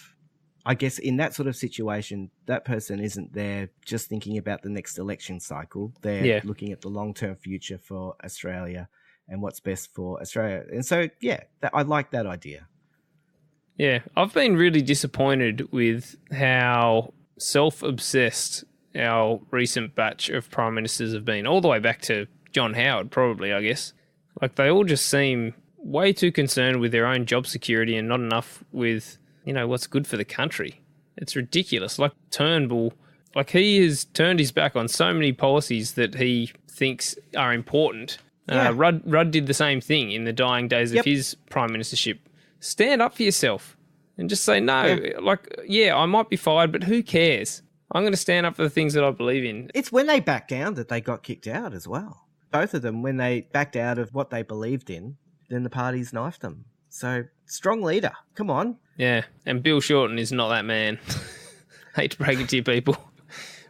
D: I guess in that sort of situation, that person isn't there just thinking about the next election cycle. They're looking at the long term future for Australia and what's best for Australia. And so, I like that idea.
C: Yeah, I've been really disappointed with how self-obsessed our recent batch of prime ministers have been, all the way back to John Howard, probably, I guess. Like, they all just seem way too concerned with their own job security and not enough with, what's good for the country. It's ridiculous. Like, Turnbull, he has turned his back on so many policies that he thinks are important. Yeah. Rudd did the same thing in the dying days of his prime ministership. Stand up for yourself and just say, no, I might be fired, but who cares? I'm going to stand up for the things that I believe in.
D: It's when they backed down that they got kicked out as well. Both of them, when they backed out of what they believed in, then the parties knifed them. So, strong leader. Come on.
C: Yeah, and Bill Shorten is not that man. Hate to break it to you people.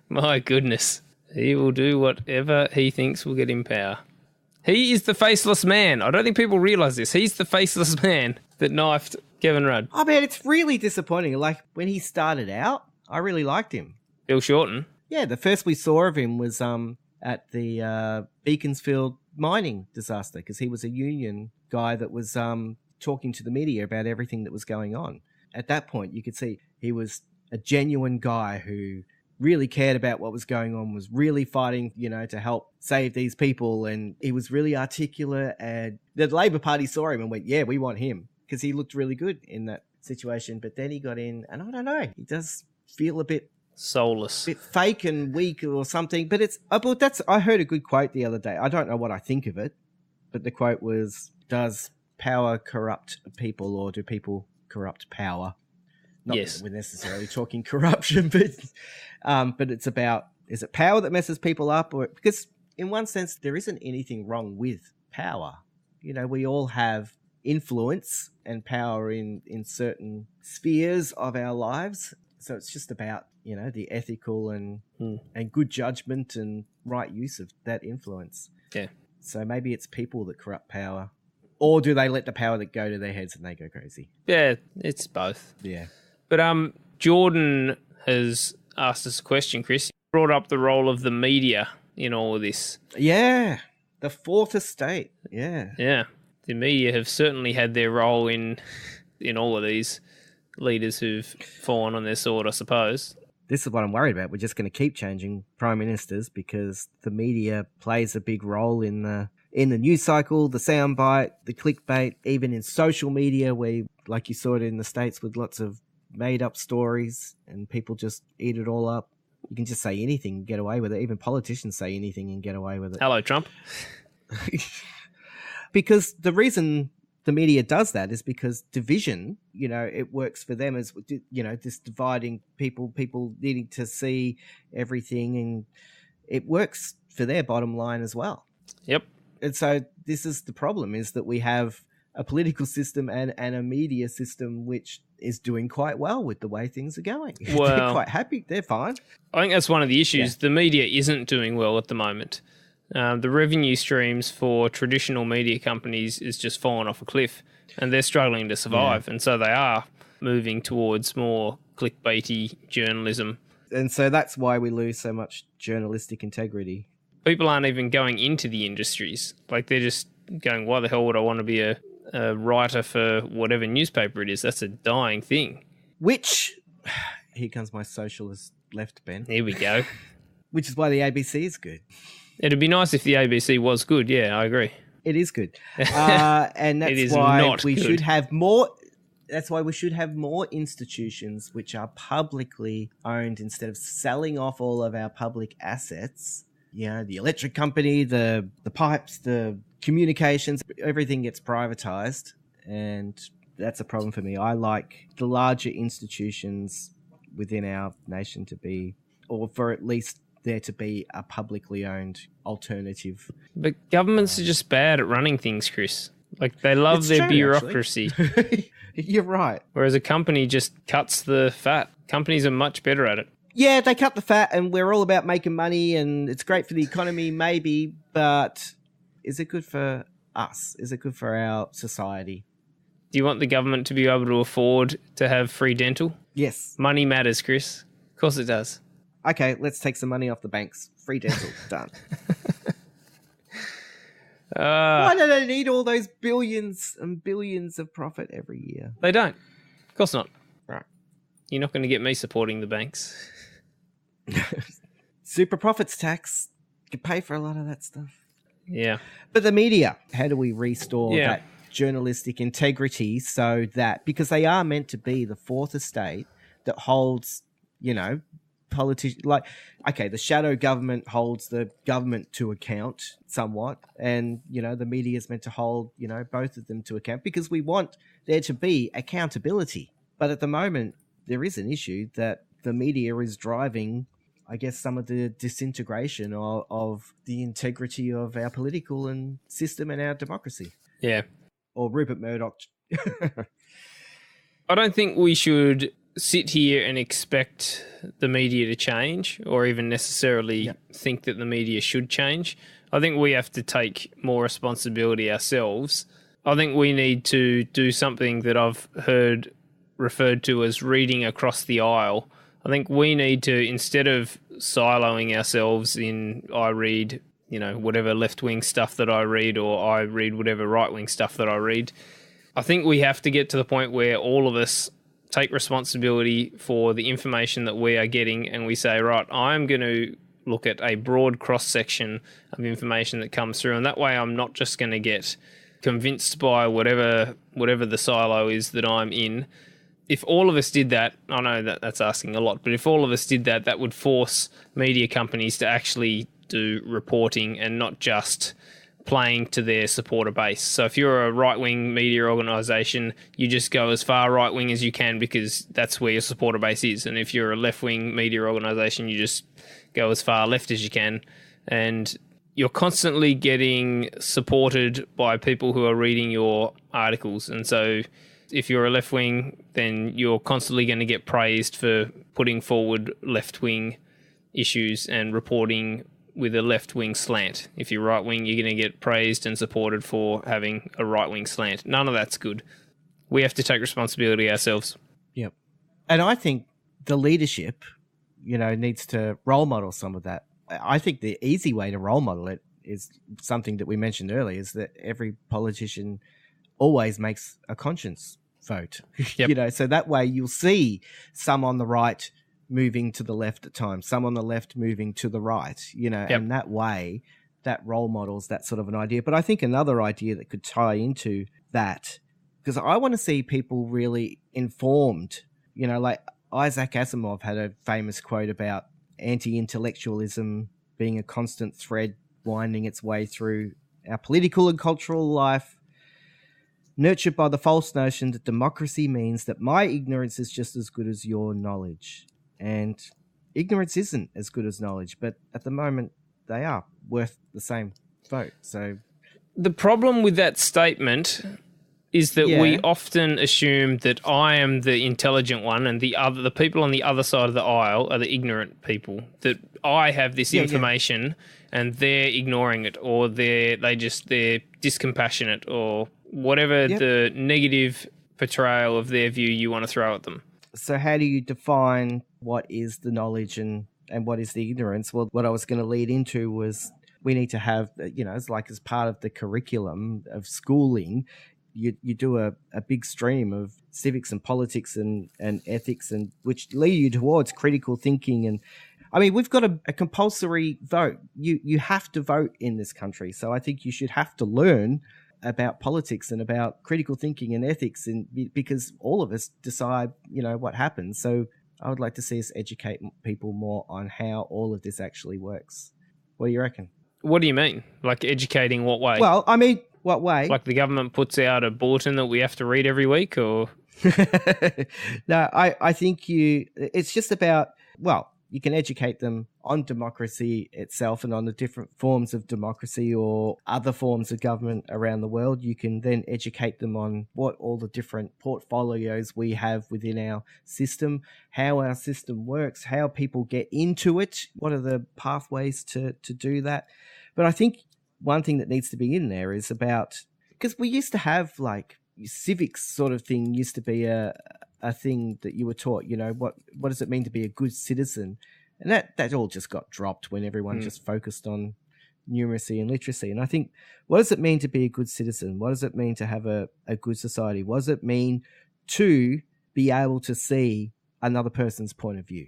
C: My goodness. He will do whatever he thinks will get him power. He is the faceless man. I don't think people realise this. He's the faceless man that knifed Kevin Rudd.
D: Oh, man, it's really disappointing. Like, when he started out, I really liked him.
C: Bill Shorten?
D: Yeah, the first we saw of him was at the Beaconsfield mining disaster, because he was a union guy that was talking to the media about everything that was going on. At that point, you could see he was a genuine guy who really cared about what was going on, was really fighting, to help save these people. And he was really articulate, and the Labor Party saw him and went, yeah, we want him, because he looked really good in that situation. But then he got in, and I don't know, he does feel a bit
C: soulless,
D: a bit fake and weak or something. But I heard a good quote the other day. I don't know what I think of it, but the quote was, does power corrupt people, or do people corrupt power? Not that we're necessarily talking corruption, but it's about, is it power that messes people up? Or because in one sense, there isn't anything wrong with power. We all have influence and power in certain spheres of our lives. So it's just about, the ethical and good judgment and right use of that influence.
C: Yeah.
D: So maybe it's people that corrupt power. Or do they let the power that go to their heads and they go crazy?
C: Yeah, it's both.
D: Yeah.
C: But Jordan has asked us a question, Kris. He brought up the role of the media in all of this.
D: Yeah. The fourth estate. Yeah.
C: Yeah. The media have certainly had their role in all of these. leaders who've fallen on their sword, I suppose.
D: This is what I'm worried about. We're just going to keep changing prime ministers because the media plays a big role in the news cycle, the soundbite, the clickbait, even in social media where, like you saw it in the States with lots of made-up stories and people just eat it all up. You can just say anything and get away with it. Even politicians say anything and get away with it.
C: Hello, Trump.
D: Because the reason the media does that is because division, it works for them as, this dividing people needing to see everything, and it works for their bottom line as well.
C: Yep.
D: And so this is the problem, is that we have a political system and a media system which is doing quite well with the way things are going.
C: Well,
D: they're quite happy. They're fine.
C: I think that's one of the issues. Yeah. The media isn't doing well at the moment. The revenue streams for traditional media companies is just fallen off a cliff, and they're struggling to survive. Yeah. And so they are moving towards more clickbaity journalism. And
D: so that's why we lose so much journalistic integrity.
C: People aren't even going into the industries. Like, they're just going, why the hell would I want to be a writer for whatever newspaper it is? That's a dying thing.
D: Which, here comes my socialist left, Ben.
C: Here we go.
D: Which is why the ABC is good.
C: It'd be nice if the ABC was good. Yeah, I agree.
D: It is good. And that's why we should have more. That's why we should have more institutions which are publicly owned instead of selling off all of our public assets. The electric company, the pipes, the communications, everything gets privatized. And that's a problem for me. I like the larger institutions within our nation to be, or for at least there to be, a publicly owned alternative.
C: But governments are just bad at running things, Kris. Like, they love their bureaucracy.
D: You're right.
C: Whereas a company just cuts the fat. Companies are much better at it.
D: Yeah, they cut the fat, and we're all about making money, and it's great for the economy, maybe, but is it good for us? Is it good for our society?
C: Do you want the government to be able to afford to have free dental?
D: Yes.
C: Money matters, Kris. Of course it does.
D: Okay, let's take some money off the banks. Free dental, done. Why do they need all those billions and billions of profit every year?
C: They don't. Of course not.
D: Right.
C: You're not going to get me supporting the banks.
D: Super profits tax. You pay for a lot of that stuff.
C: Yeah.
D: But the media, how do we restore that journalistic integrity so that, because they are meant to be the fourth estate that holds, politicians, like, okay, the shadow government holds the government to account somewhat, and the media is meant to hold both of them to account, because we want there to be accountability. But at the moment there is an issue that the media is driving, I guess, some of the disintegration of the integrity of our political and system and our democracy.
C: Yeah.
D: Or Rupert Murdoch.
C: I don't think we should sit here and expect the media to change, or even necessarily think that the media should change. I think we have to take more responsibility ourselves. I think we need to do something that I've heard referred to as reading across the aisle. I think we need to, instead of siloing ourselves in, I read, whatever left-wing stuff that I read, or I read whatever right-wing stuff that I read, I think we have to get to the point where all of us take responsibility for the information that we are getting, and we say, right, I'm going to look at a broad cross-section of information that comes through, and that way I'm not just going to get convinced by whatever the silo is that I'm in. If all of us did that, I know that's asking a lot, but if all of us did that, that would force media companies to actually do reporting and not just playing to their supporter base. So if you're a right-wing media organisation, you just go as far right-wing as you can because that's where your supporter base is. And if you're a left-wing media organisation, you just go as far left as you can. And you're constantly getting supported by people who are reading your articles. And so if you're a left-wing, then you're constantly going to get praised for putting forward left-wing issues and reporting with a left-wing slant. If you're right-wing, you're going to get praised and supported for having a right-wing slant. None of that's good. We have to take responsibility ourselves.
D: Yep. And I think the leadership, needs to role model some of that. I think the easy way to role model it is something that we mentioned earlier, is that every politician always makes a conscience vote.
C: Yep.
D: So that way you'll see some on the right moving to the left at times, some on the left moving to the right, and that way that role models that sort of an idea. But I think another idea that could tie into that, because I want to see people really informed, like Isaac Asimov had a famous quote about anti-intellectualism being a constant thread winding its way through our political and cultural life, nurtured by the false notion that democracy means that my ignorance is just as good as your knowledge. And ignorance isn't as good as knowledge, but at the moment they are worth the same vote. So
C: the problem with that statement is that we often assume that I am the intelligent one and the people on the other side of the aisle are the ignorant people, that I have this information and they're ignoring it, or they're discompassionate, or whatever the negative portrayal of their view you want to throw at them.
D: So how do you define what is the knowledge and what is the ignorance? Well, what I was going to lead into was we need to have, it's like as part of the curriculum of schooling, you do a big stream of civics and politics and ethics, and which lead you towards critical thinking. And I mean, we've got a compulsory vote. You have to vote in this country. So I think you should have to learn about politics and about critical thinking and ethics, and because all of us decide, what happens. So I would like to see us educate people more on how all of this actually works. What do you reckon?
C: What do you mean? Like educating what way?
D: Well, I mean, what way?
C: Like the government puts out a bulletin that we have to read every week, or?
D: No, I think it's just about, you can educate them on democracy itself and on the different forms of democracy or other forms of government around the world. You can then educate them on what all the different portfolios we have within our system, how our system works, how people get into it, what are the pathways to do that. But I think one thing that needs to be in there is about, because we used to have like civics sort of thing used to be a thing that you were taught, what does it mean to be a good citizen? And that all just got dropped when everyone just focused on numeracy and literacy. And I think, what does it mean to be a good citizen? What does it mean to have a good society? What does it mean to be able to see another person's point of view?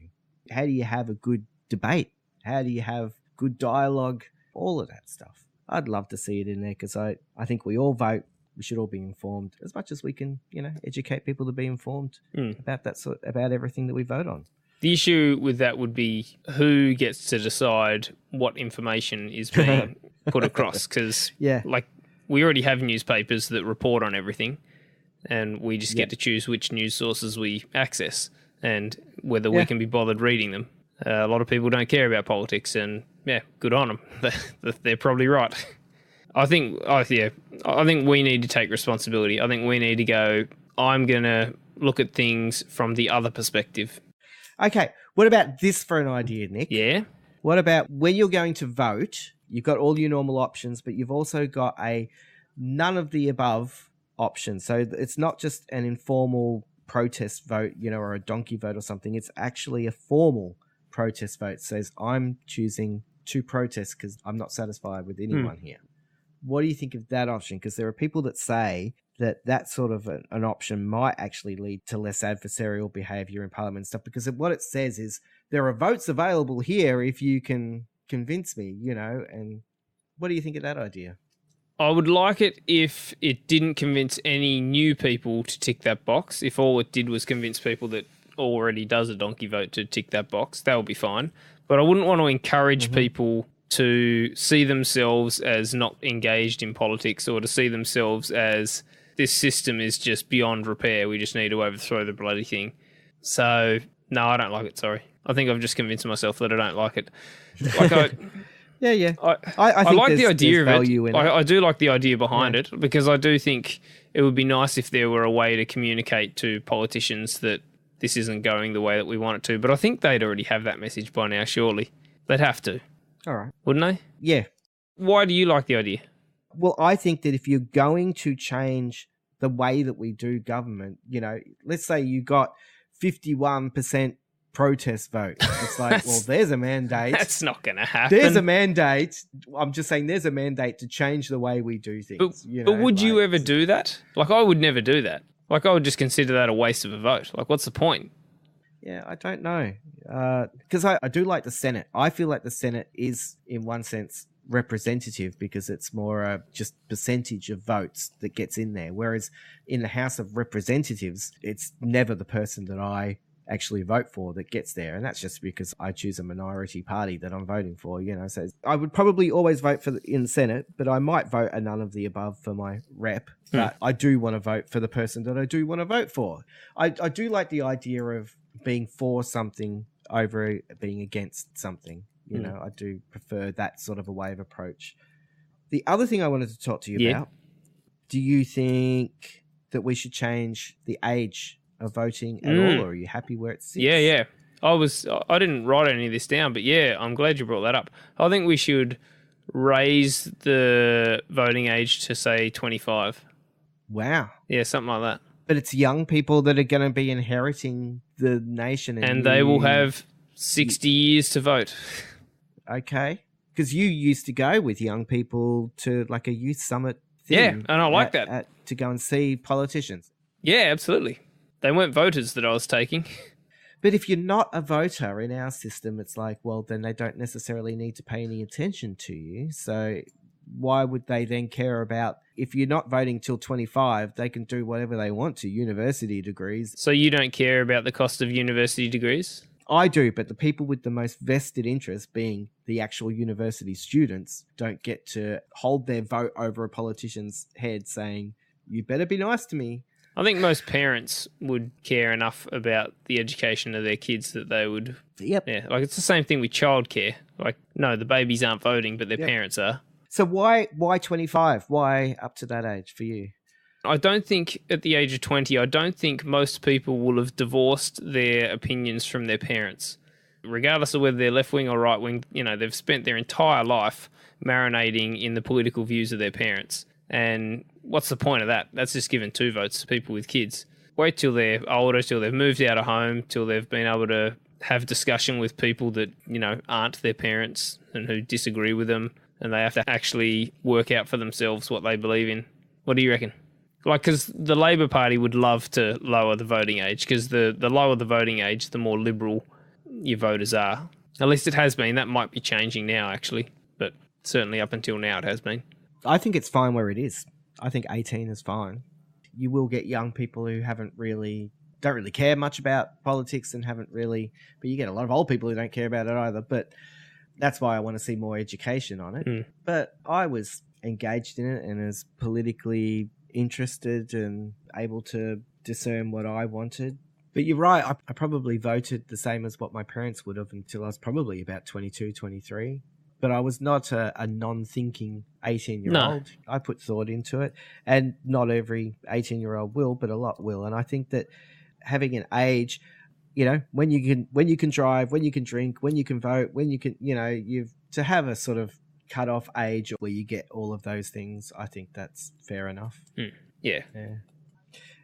D: How do you have a good debate? How do you have good dialogue? All of that stuff. I'd love to see it in there, because I think we all vote. We should all be informed as much as we can, educate people to be informed about about everything that we vote on.
C: The issue with that would be who gets to decide what information is being put across, because we already have newspapers that report on everything, and we just get to choose which news sources we access and whether we can be bothered reading them. A lot of people don't care about politics, and good on them. They're probably right. I think we need to take responsibility. I think we need to go, I'm going to look at things from the other perspective.
D: Okay, what about this for an idea, Nick?
C: Yeah?
D: What about when you're going to vote, you've got all your normal options, but you've also got a none of the above option. So it's not just an informal protest vote, or a donkey vote or something. It's actually a formal protest vote. It says, I'm choosing to protest because I'm not satisfied with anyone here. What do you think of that option? Because there are people that say that sort of an option might actually lead to less adversarial behaviour in Parliament and stuff, because what it says is there are votes available here if you can convince me, and what do you think of that idea?
C: I would like it if it didn't convince any new people to tick that box. If all it did was convince people that already does a donkey vote to tick that box, that would be fine. But I wouldn't want to encourage people to see themselves as not engaged in politics, or to see themselves as this system is just beyond repair. We just need to overthrow the bloody thing. So, no, I don't like it, sorry. I think I've just convinced myself that I don't like it. Like I think like the idea of it. I do like the idea behind it, because I do think it would be nice if there were a way to communicate to politicians that this isn't going the way that we want it to. But I think they'd already have that message by now, surely. They'd have to.
D: All right.
C: Wouldn't they?
D: Yeah.
C: Why do you like the idea?
D: Well, I think that if you're going to change the way that we do government, let's say you got 51% protest vote. It's like, well, there's a mandate.
C: That's not going to happen.
D: There's a mandate. I'm just saying there's a mandate to change the way we do things.
C: But would you ever do that? Like, I would never do that. Like, I would just consider that a waste of a vote. Like, what's the point?
D: Yeah, I don't know. Because I do like the Senate. I feel like the Senate is, in one sense, representative because it's more just percentage of votes that gets in there. Whereas in the House of Representatives, it's never the person that I actually vote for that gets there. And that's just because I choose a minority party that I'm voting for, you know. So I would probably always vote for in the Senate, but I might vote a none of the above for my rep. But I do want to vote for the person that I do want to vote for. I do like the idea of being for something over being against something. You know, I do prefer that sort of a way of approach. The other thing I wanted to talk to you about, do you think that we should change the age of voting at all, or are you happy where it sits?
C: Yeah. I didn't write any of this down, but yeah, I'm glad you brought that up. I think we should raise the voting age to, say, 25.
D: Wow.
C: Yeah, something like that.
D: But it's young people that are going to be inheriting the nation.
C: And they will have 60 years to vote.
D: Okay. Because you used to go with young people to like a youth summit thing.
C: Yeah, and I like that.
D: To go and see politicians.
C: Yeah, absolutely. They weren't voters that I was taking.
D: But if you're not a voter in our system, it's like, well, then they don't necessarily need to pay any attention to you. So why would they then care about, if you're not voting till 25, they can do whatever they want to, university degrees.
C: So you don't care about the cost of university degrees?
D: I do, but the people with the most vested interest, being the actual university students, don't get to hold their vote over a politician's head saying, you better be nice to me.
C: I think most parents would care enough about the education of their kids that they would...
D: Yep.
C: Yeah, like it's the same thing with childcare. Like, no, the babies aren't voting, but their parents are.
D: So why 25? Why up to that age for you?
C: I don't think at the age of 20, I don't think most people will have divorced their opinions from their parents. Regardless of whether they're left-wing or right-wing, you know, they've spent their entire life marinating in the political views of their parents. And what's the point of that? That's just giving 2 votes to people with kids. Wait till they're older, till they've moved out of home, till they've been able to have discussion with people that, you know, aren't their parents and who disagree with them, and they have to actually work out for themselves what they believe in. What do you reckon? Like, because the Labor Party would love to lower the voting age, because the lower the voting age, the more liberal your voters are. At least it has been. That might be changing now, actually. But certainly up until now it has been.
D: I think it's fine where it is. I think 18 is fine. You will get young people who don't really care much about politics and but you get a lot of old people who don't care about it either. But that's why I want to see more education on it. But I was engaged in it and is politically interested and able to discern what I wanted. But you're right, I probably voted the same as what my parents would have until I was probably about 22, 23. But I was not a non-thinking 18-year-old. No. I put thought into it. And not every 18-year-old will, but a lot will. And I think that having an age, you know, when you can drive, when you can drink, when you can vote, when you can, you know, to have a sort of cut-off age where you get all of those things, I think that's fair enough.
C: Yeah.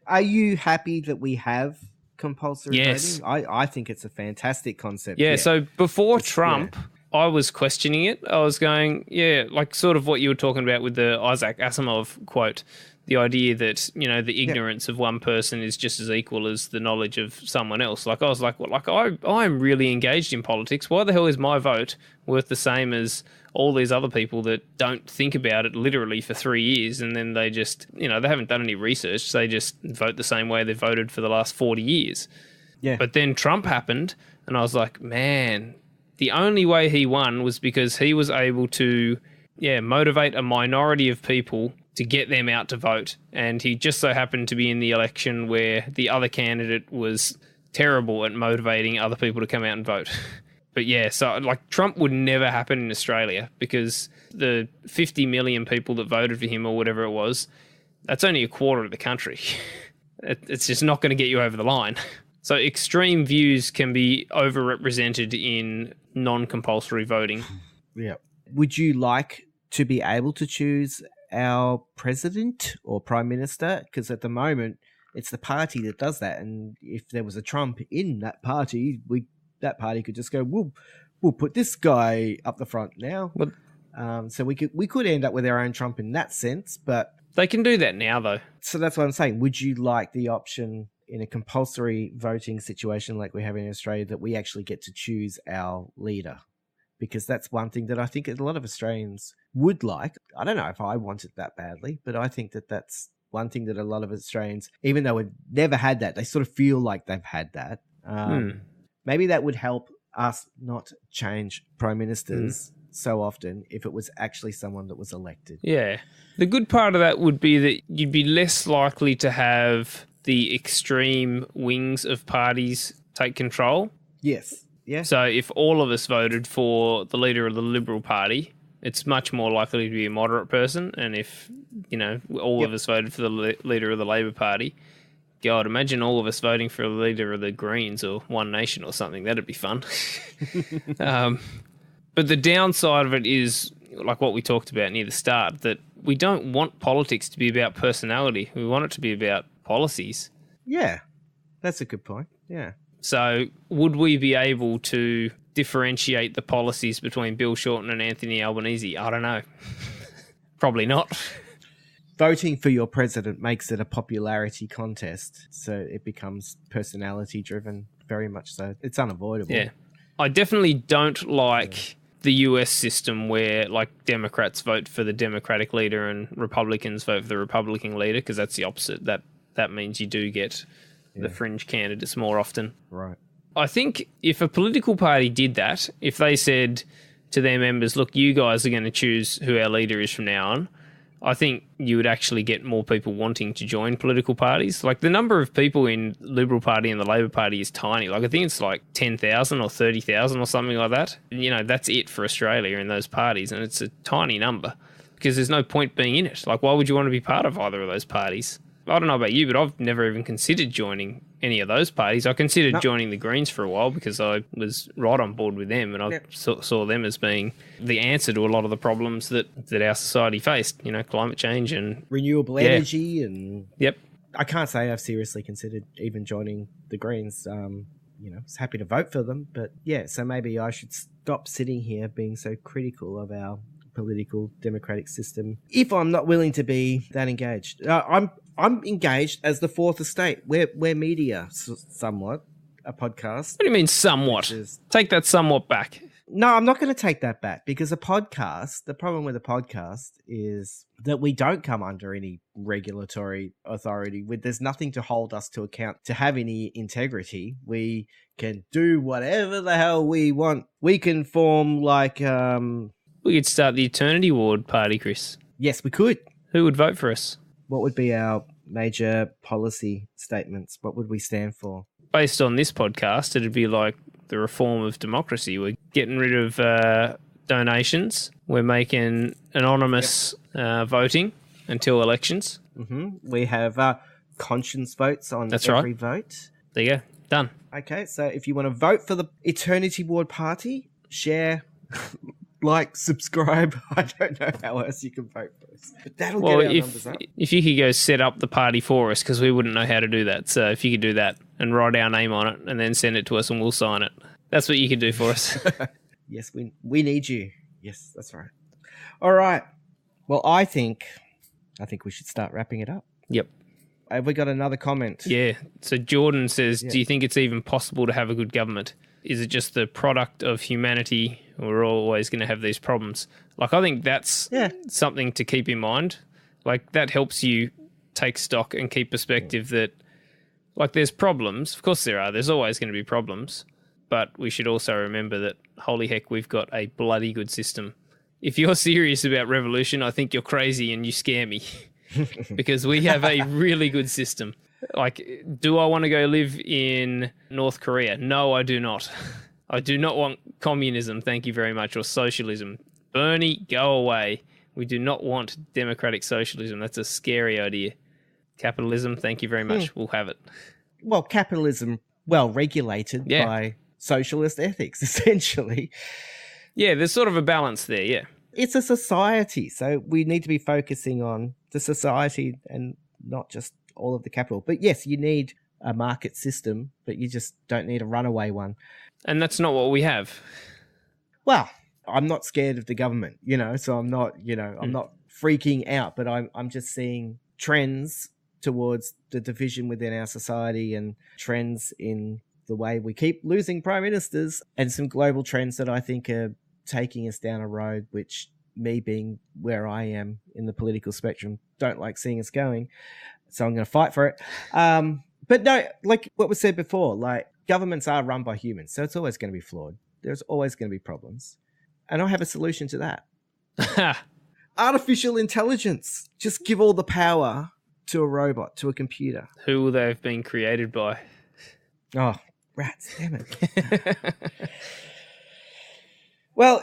D: Are you happy that we have compulsory
C: voting?
D: I think it's a fantastic concept.
C: Yeah, so before Trump... Yeah. I was questioning it. I was going, like sort of what you were talking about with the Isaac Asimov quote, the idea that, you know, the ignorance of one person is just as equal as the knowledge of someone else. Like, I was like, well, like I'm really engaged in politics. Why the hell is my vote worth the same as all these other people that don't think about it literally for 3 years, and then they just, you know, they haven't done any research. They just vote the same way they've voted for the last 40 years. Yeah. But then Trump happened, and I was like, man... The only way he won was because he was able to, motivate a minority of people to get them out to vote. And he just so happened to be in the election where the other candidate was terrible at motivating other people to come out and vote. But so like Trump would never happen in Australia because the 50 million people that voted for him or whatever it was, that's only a quarter of the country. It's just not going to get you over the line. So extreme views can be overrepresented in non-compulsory voting.
D: Yeah. Would you like to be able to choose our president or prime minister? Because at the moment, it's the party that does that. And if there was a Trump in that party, that party could just go, we'll put this guy up the front now. So we could end up with our own Trump in that sense. But
C: They can do that now, though.
D: So that's what I'm saying. Would you like the option in a compulsory voting situation like we have in Australia that we actually get to choose our leader? Because that's one thing that I think a lot of Australians would like. I don't know if I want it that badly, but I think that that's one thing that a lot of Australians, even though we've never had that, they sort of feel like they've had that. Maybe that would help us not change prime ministers so often if it was actually someone that was elected.
C: Yeah. The good part of that would be that you'd be less likely to have the extreme wings of parties take control.
D: Yes. Yeah.
C: So if all of us voted for the leader of the Liberal Party, it's much more likely to be a moderate person. And if, all of us voted for the leader of the Labor Party, God, imagine all of us voting for the leader of the Greens or One Nation or something. That'd be fun. But the downside of it is, like what we talked about near the start, that we don't want politics to be about personality. We want it to be about policies.
D: Yeah, that's a good point. Yeah.
C: So would we be able to differentiate the policies between Bill Shorten and Anthony Albanese? I don't know. Probably not.
D: Voting for your president makes it a popularity contest, so it becomes personality driven, very much so. It's unavoidable.
C: Yeah. I definitely don't like the US system where like Democrats vote for the Democratic leader and Republicans vote for the Republican leader, because that's the opposite. That means you do get the fringe candidates more often.
D: Right.
C: I think if a political party did that, if they said to their members, look, you guys are going to choose who our leader is from now on, I think you would actually get more people wanting to join political parties. Like the number of people in the Liberal Party and the Labor Party is tiny. Like I think it's like 10,000 or 30,000 or something like that. That's it for Australia in those parties, and it's a tiny number because there's no point being in it. Like why would you want to be part of either of those parties? I don't know about you, but I've never even considered joining any of those parties. I considered joining the Greens for a while because I was right on board with them, and I saw them as being the answer to a lot of the problems that our society faced, climate change and
D: renewable energy. And
C: yep.
D: I can't say I've seriously considered even joining the Greens. I was happy to vote for them, but so maybe I should stop sitting here being so critical of our political democratic system if I'm not willing to be that engaged. I'm engaged as the fourth estate. We're media, somewhat, a podcast.
C: What do you mean somewhat? Take that somewhat back.
D: No, I'm not going to take that back because the problem with a podcast is that we don't come under any regulatory authority. There's nothing to hold us to account to have any integrity. We can do whatever the hell we want. We can form like...
C: We could start the Eternity Ward party, Kris.
D: Yes, we could.
C: Who would vote for us?
D: What would be our major policy statements? What would we stand for?
C: Based on this podcast, it'd be like the reform of democracy. We're getting rid of donations. We're making anonymous voting until elections.
D: Mm-hmm. We have conscience votes on every vote.
C: There you go. Done.
D: Okay, so if you want to vote for the Eternity Ward Party, share... like, subscribe. I don't know how else you can vote for us. But that'll get our numbers up.
C: If you could go set up the party for us, because we wouldn't know how to do that. So if you could do that and write our name on it and then send it to us and we'll sign it. That's what you could do for us.
D: Yes, we need you. Yes, that's right. All right. Well, I think we should start wrapping it up.
C: Yep.
D: Have we got another comment?
C: Yeah. So Jordan says, do you think it's even possible to have a good government? Is it just the product of humanity? We're always going to have these problems. Like, I think that's something to keep in mind. Like, that helps you take stock and keep perspective that, like, there's problems. Of course there are. There's always going to be problems. But we should also remember that, holy heck, we've got a bloody good system. If you're serious about revolution, I think you're crazy and you scare me. Because we have a really good system. Like, do I want to go live in North Korea? No, I do not. I do not want communism, thank you very much, or socialism. Bernie, go away. We do not want democratic socialism. That's a scary idea. Capitalism, thank you very much. We'll have it.
D: Well, capitalism, well regulated by socialist ethics, essentially.
C: Yeah, there's sort of a balance there, yeah.
D: It's a society, so we need to be focusing on the society and not just all of the capital. But yes, you need a market system, but you just don't need a runaway one.
C: And that's not what we have.
D: Well, I'm not scared of the government, so I'm not, I'm not freaking out, but I'm just seeing trends towards the division within our society and trends in the way we keep losing prime ministers, and some global trends that I think are taking us down a road which, me being where I am in the political spectrum, don't like seeing us going. So I'm going to fight for it. But no, like what was said before, like governments are run by humans, so it's always going to be flawed. There's always going to be problems. And I have a solution to that. Artificial intelligence. Just give all the power to a robot, to a computer.
C: Who will they have been created by?
D: Oh, rats, damn it. Well,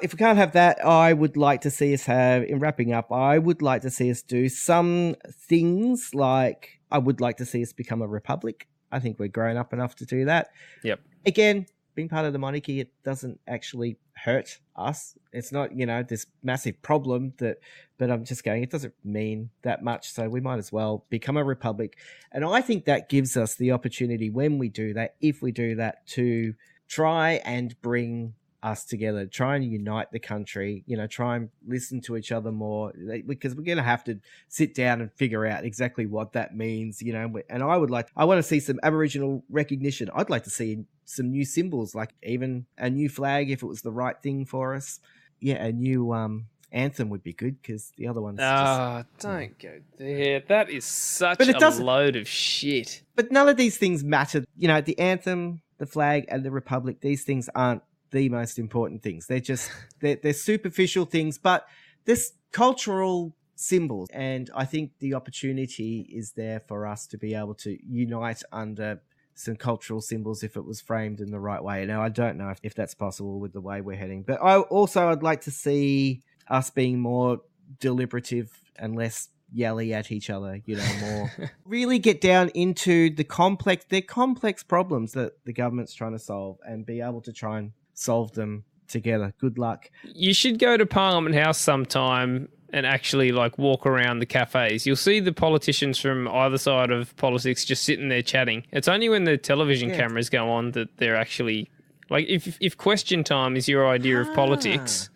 D: if we can't have that, I would like to see us have, in wrapping up, I would like to see us do some things like, I would like to see us become a republic. I think we're grown up enough to do that.
C: Yep.
D: Again, being part of the monarchy, it doesn't actually hurt us. It's not, this massive problem but I'm just going, it doesn't mean that much. So we might as well become a republic. And I think that gives us the opportunity when we do that, if we do that, to try and bring us together, try and unite the country, try and listen to each other more, because we're going to have to sit down and figure out exactly what that means, and I want to see some Aboriginal recognition. I'd like to see some new symbols, like even a new flag if it was the right thing for us. Yeah, a new anthem would be good, because the other ones
C: don't go there. That is such a load of shit.
D: But none of these things matter. The anthem, the flag, and the republic, these things aren't the most important things. They're just they're superficial things, but there's cultural symbols, and I think the opportunity is there for us to be able to unite under some cultural symbols if it was framed in the right way. Now, I don't know if that's possible with the way we're heading, but I'd like to see us being more deliberative and less yelly at each other, more really get down into the complex problems that the government's trying to solve, and be able to try and solve them together. Good luck.
C: You should go to Parliament House sometime and actually walk around the cafes. You'll see the politicians from either side of politics just sitting there chatting. It's only when the television cameras go on that they're actually if question time is your idea of politics,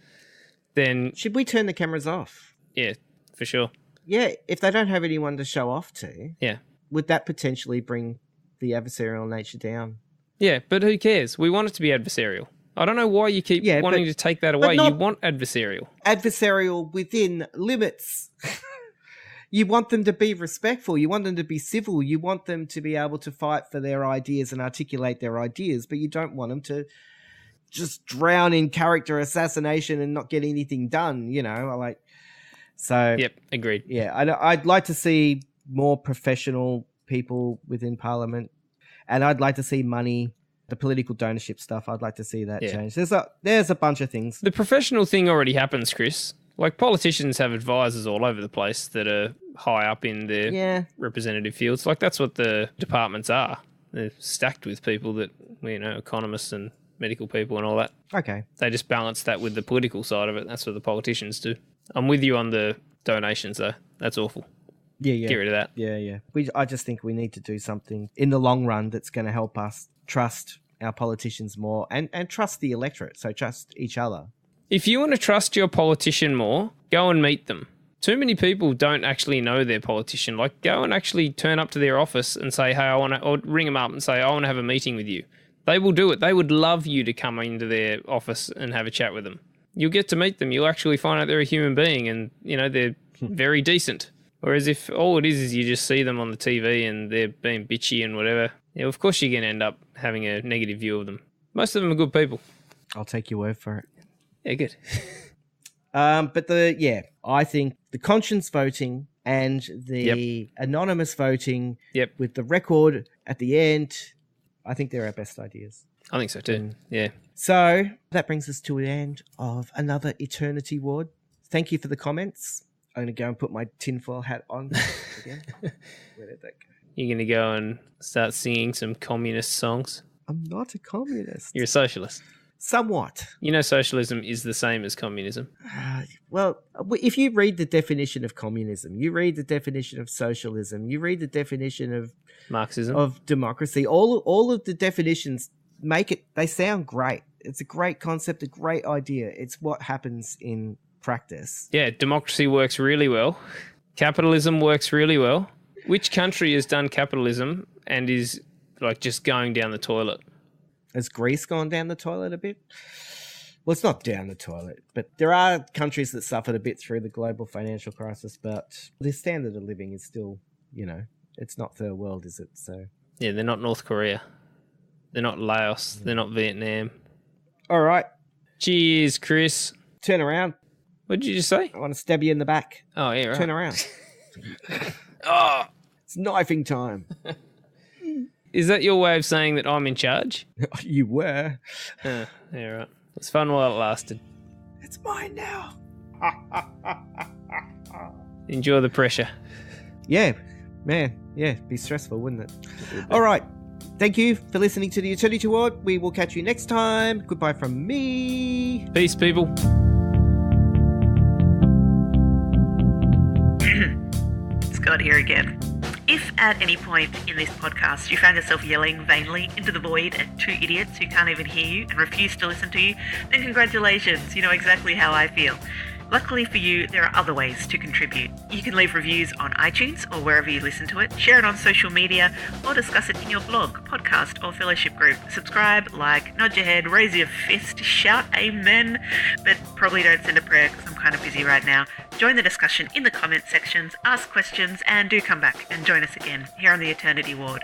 C: then
D: should we turn the cameras off?
C: Yeah, for sure.
D: Yeah, if they don't have anyone to show off to, would that potentially bring the adversarial nature down? Yeah,
C: but who cares? We want it to be adversarial. I don't know why you keep wanting to take that away. You want adversarial.
D: Adversarial within limits. You want them to be respectful. You want them to be civil. You want them to be able to fight for their ideas and articulate their ideas, but you don't want them to just drown in character assassination and not get anything done, So,
C: yep, agreed.
D: Yeah, I'd like to see more professional people within Parliament, and I'd like to see money, the political donorship stuff. I'd like to see that change. There's a bunch of things.
C: The professional thing already happens, Chris. Politicians have advisors all over the place that are high up in their representative fields. That's what the departments are. They're stacked with people that, economists and medical people and all that.
D: Okay.
C: They just balance that with the political side of it. That's what the politicians do. I'm with you on the donations, though. That's awful.
D: Yeah.
C: Get rid of that.
D: Yeah. I just think we need to do something in the long run that's going to help us trust our politicians more and trust the electorate, so trust each other.
C: If you want to trust your politician more, go and meet them. Too many people don't actually know their politician. Go and actually turn up to their office and say, hey, or ring them up and say, I want to have a meeting with you. They will do it. They would love you to come into their office and have a chat with them. You'll get to meet them. You'll actually find out they're a human being and, they're very decent. Whereas if all it is you just see them on the TV and they're being bitchy and whatever, of course you're going to end up having a negative view of them. Most of them are good people.
D: I'll take your word for it.
C: Yeah, good.
D: But I think the conscience voting and the anonymous voting with the record at the end, I think they're our best ideas.
C: I think so too, yeah.
D: So that brings us to the end of another Eternity Ward. Thank you for the comments. I'm going to go and put my tinfoil hat on again. Where did that go?
C: You're going to go and start singing some communist songs?
D: I'm not a communist.
C: You're a socialist.
D: Somewhat.
C: Socialism is the same as communism.
D: Well, if you read the definition of communism, you read the definition of socialism, you read the definition of
C: Marxism,
D: of democracy, all of the definitions they sound great. It's a great concept, a great idea. It's what happens in practice.
C: Yeah, democracy works really well. Capitalism works really well. Which country has done capitalism and is like just going down the toilet?
D: Has Greece gone down the toilet a bit? Well, it's not down the toilet, but there are countries that suffered a bit through the global financial crisis, but their standard of living is still, it's not third world, is it? So
C: yeah, they're not North Korea. They're not Laos. They're not Vietnam.
D: All right.
C: Cheers, Kris.
D: Turn around.
C: What did you just say?
D: I want to stab you in the back.
C: Oh, yeah, right.
D: Turn around.
C: Oh,
D: it's knifing time.
C: Is that your way of saying that I'm in charge?
D: You were.
C: Yeah, right. It's fun while it lasted.
D: It's mine now.
C: Enjoy the pressure.
D: Yeah, man. Yeah, be stressful, wouldn't it? All right. Thank you for listening to the Eternity Ward. We will catch you next time. Goodbye from me.
C: Peace, people.
A: Scott here again. If at any point in this podcast you found yourself yelling vainly into the void at two idiots who can't even hear you and refuse to listen to you, then congratulations, you know exactly how I feel. Luckily for you, there are other ways to contribute. You can leave reviews on iTunes or wherever you listen to it, share it on social media, or discuss it in your blog, podcast, or fellowship group. Subscribe, like, nod your head, raise your fist, shout amen, but probably don't send a prayer because I'm kind of busy right now. Join the discussion in the comment sections, ask questions, and do come back and join us again here on the Eternity Ward.